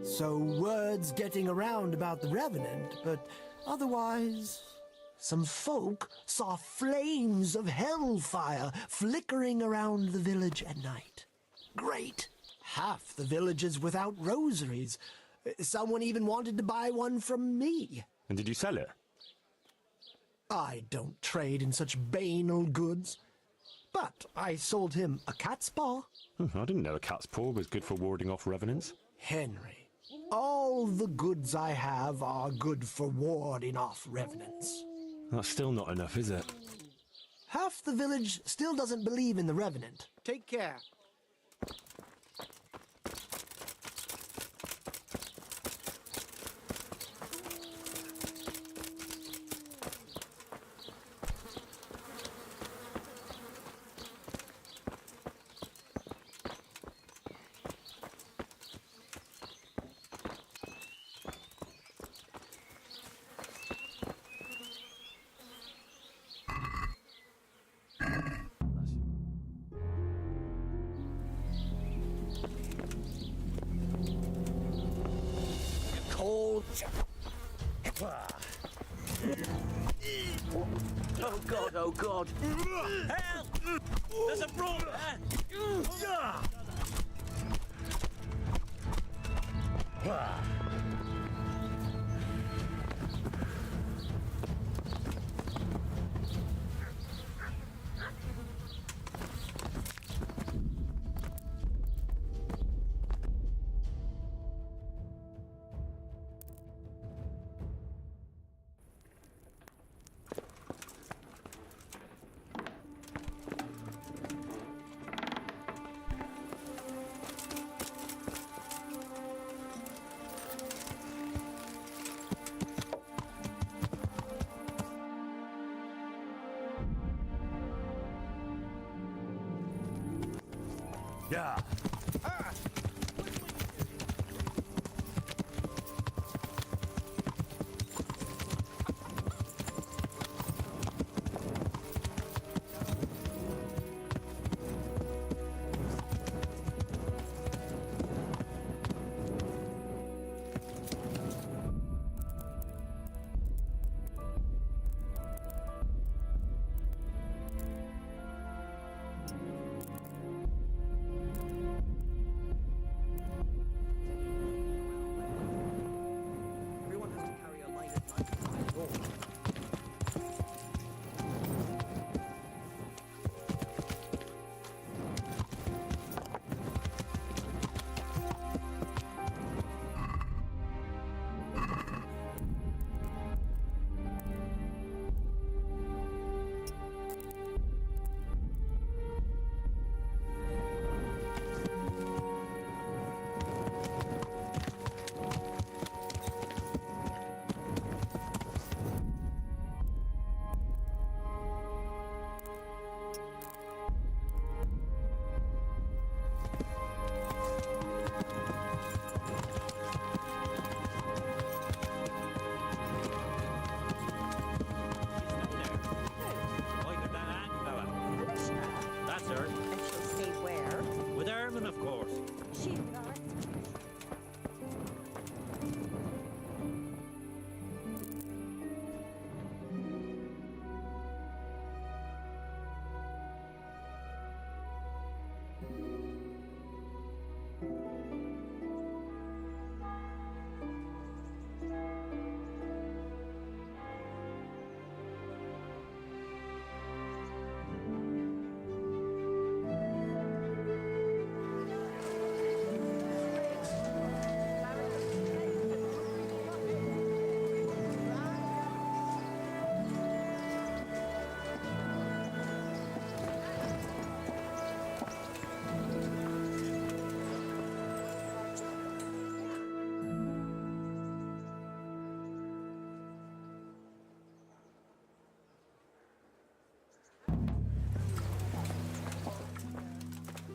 So word's getting around about the Revenant, but otherwise... Some folk saw flames of hellfire flickering around the village at night. Great! Half the village is without rosaries. Someone even wanted to buy one from me. And did you sell it? I don't trade in such banal goods. But I sold him a cat's paw. I didn't know a cat's paw was good for warding off revenants. Henry, all the goods I have are good for warding off revenants. That's still not enough, is it? Half the village still doesn't believe in the Revenant. Take care. Oh God, oh God. Help! There's a brawl there! Yeah.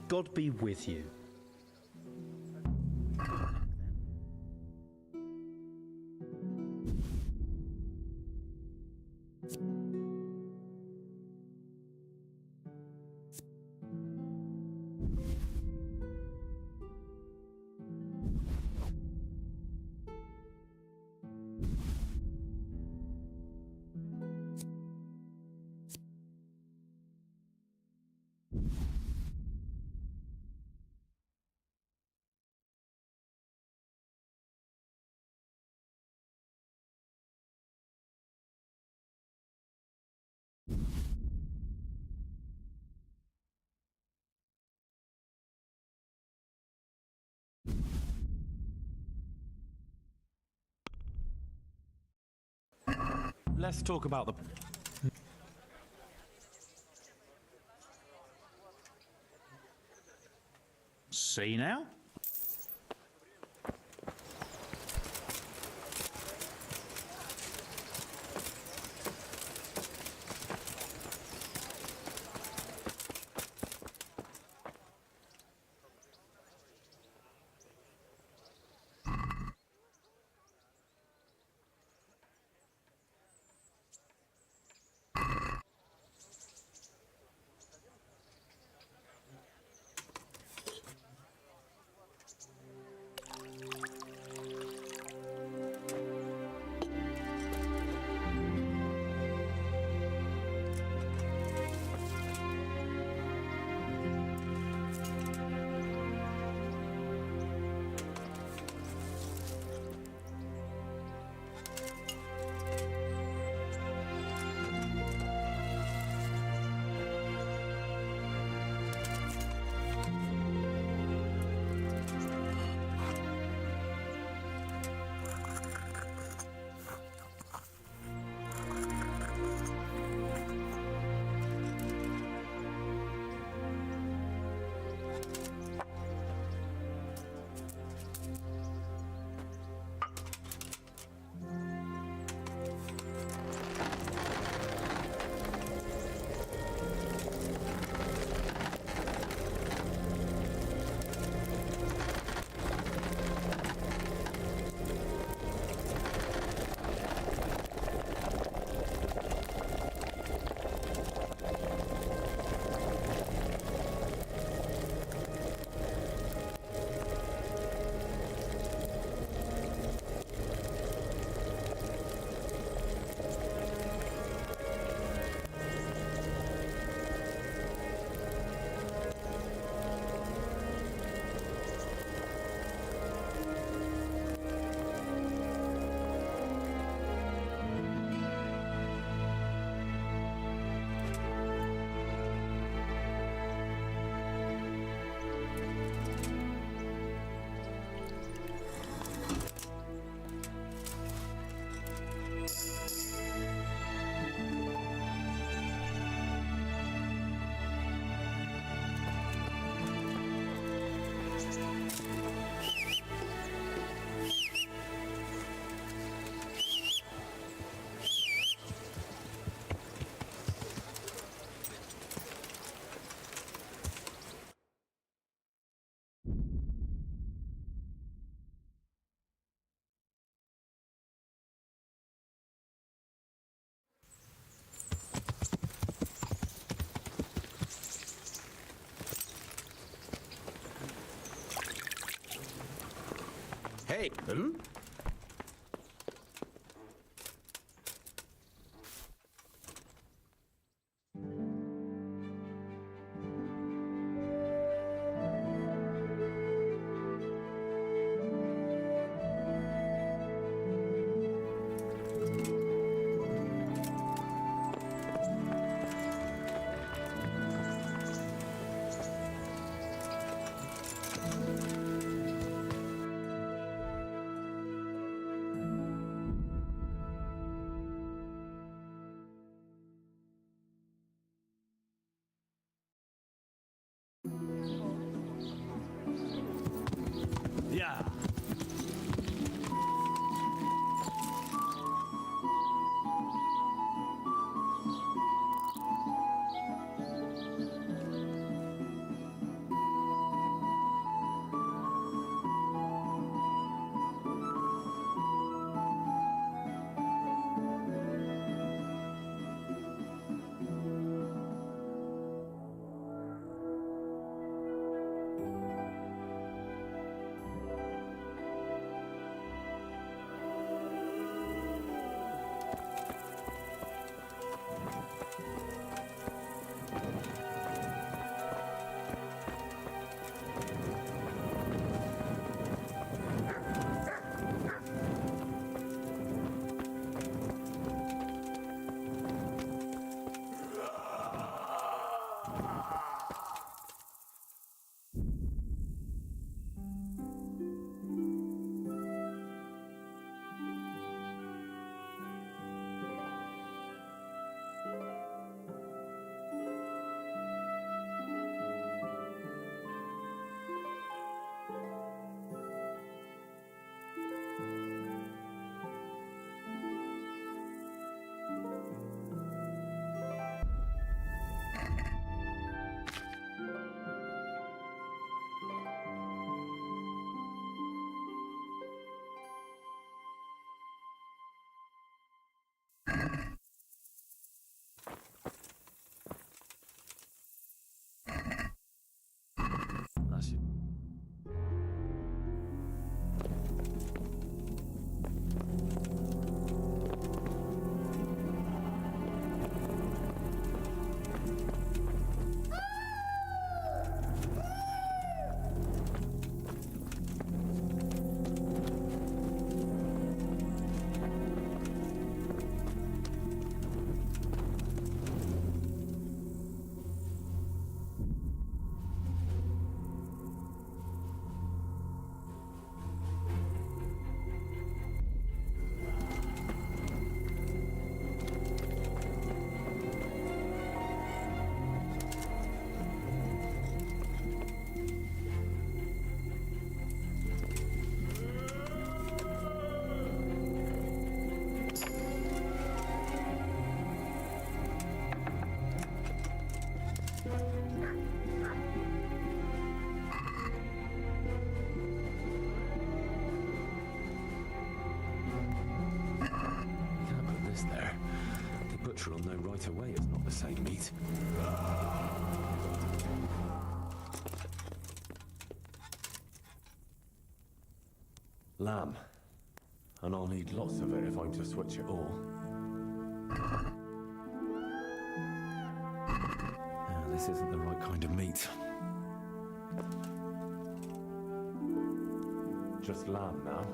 God be with you. Let's talk about the... See now? Hey, Yeah. That's it. There. The butcher will know right away it's not the same meat. Lamb. And I'll need lots of it if I'm to switch it all. This isn't the right kind of meat. Just lamb now.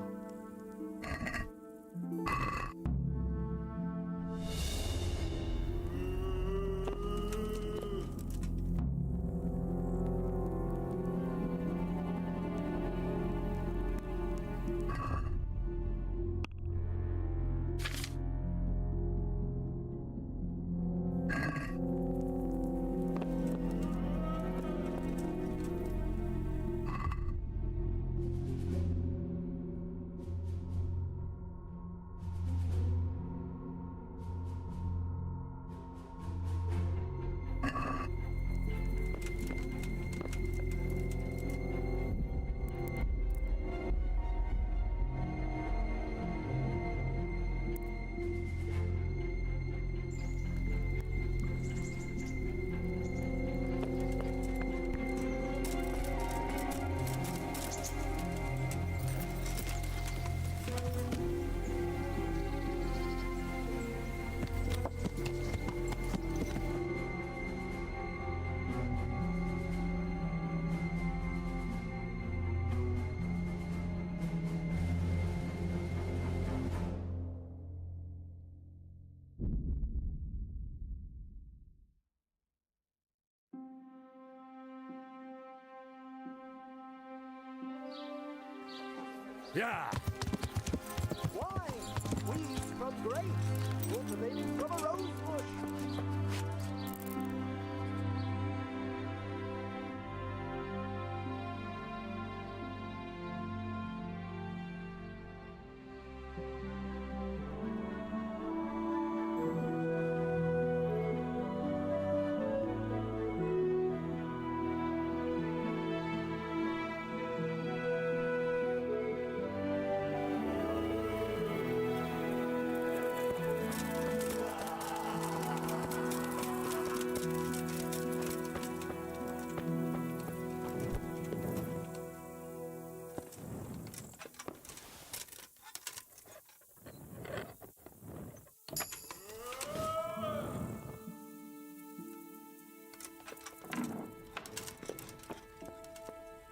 Yeah. Wine, squeezed from grapes, cultivated from a rose bush.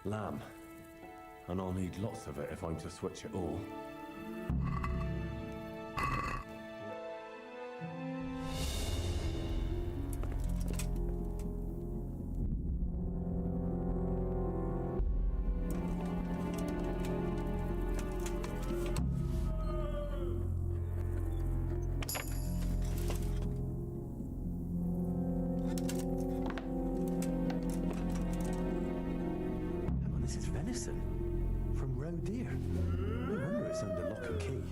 Lamb. And I'll need lots of it if I'm to switch it all. From roe deer. No wonder it's under lock and key.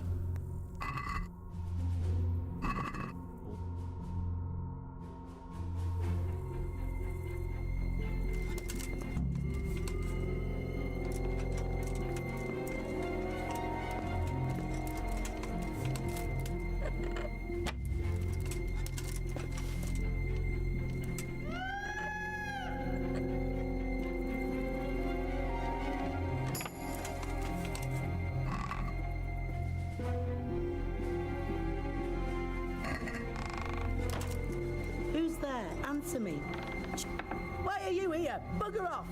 answer me. Why are you here? Bugger off!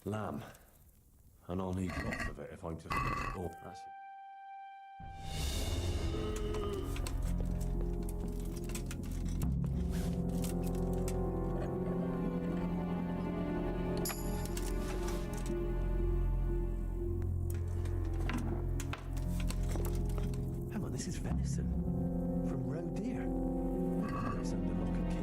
Lamb. And I'll need lots of it if I'm to... Oh, that's it. Hang on, this is venison. From roe deer. It's under lock and key.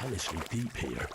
Hellishly deep here.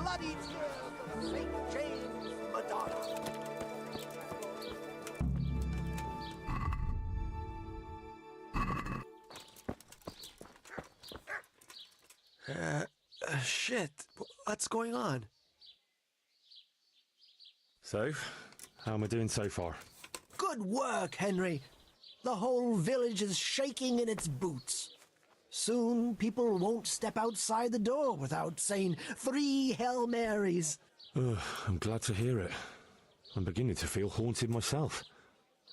Bloody tears of St. James Madonna. Shit. What's going on? So, how am I doing so far? Good work, Henry. The whole village is shaking in its boots. Soon, people won't step outside the door without saying 3 Hail Marys. I'm glad to hear it. I'm beginning to feel haunted myself.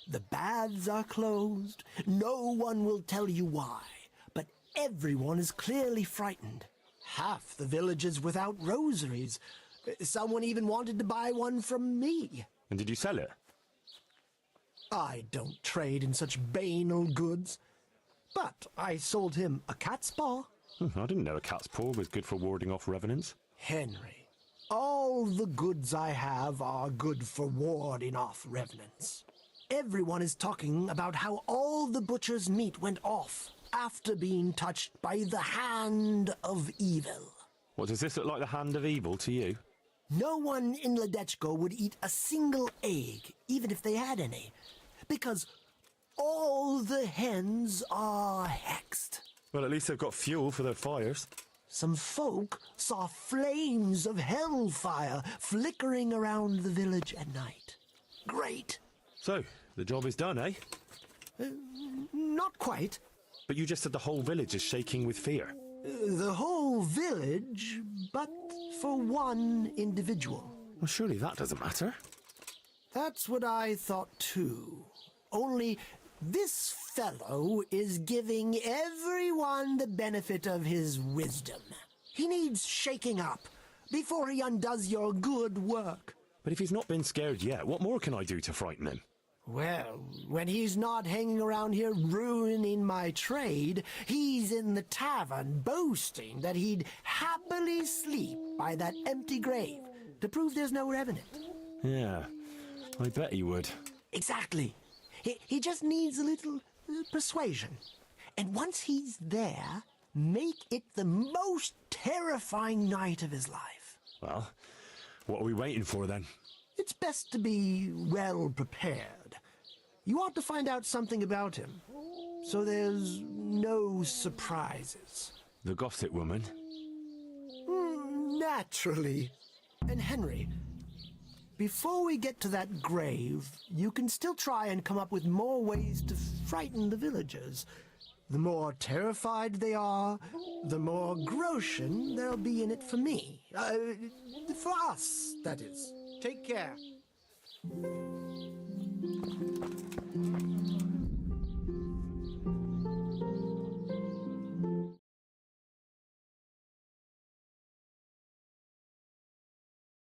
The baths are closed. No one will tell you why, but everyone is clearly frightened. Half the village is without rosaries. Someone even wanted to buy one from me. And did you sell it? I don't trade in such banal goods. But I sold him a cat's paw. I didn't know a cat's paw was good for warding off revenants. Henry, all the goods I have are good for warding off revenants. Everyone is talking about how all the butcher's meat went off after being touched by the hand of evil. What, does this look like the hand of evil to you? No one in Ledechko would eat a single egg, even if they had any, because all the hens are hexed. Well, at least they've got fuel for their fires. Some folk saw flames of hellfire flickering around the village at night. Great. So, the job is done, eh? Not quite. But you just said the whole village is shaking with fear. The whole village, but for one individual. Well, surely that doesn't matter. That's what I thought too. Only this fellow is giving everyone the benefit of his wisdom. He needs shaking up before he undoes your good work. But if he's not been scared yet, what more can I do to frighten him? Well, when he's not hanging around here ruining my trade, he's in the tavern boasting that he'd happily sleep by that empty grave to prove there's no revenant. Yeah, I bet he would. Exactly. He just needs a little persuasion. And once he's there, make it the most terrifying night of his life. Well, what are we waiting for then? It's best to be well prepared. You ought to find out something about him, so there's no surprises. The gossip woman? Naturally. And Henry, before we get to that grave, you can still try and come up with more ways to frighten the villagers. The more terrified they are, the more groschen there'll be in it for me. For us, that is. Take care.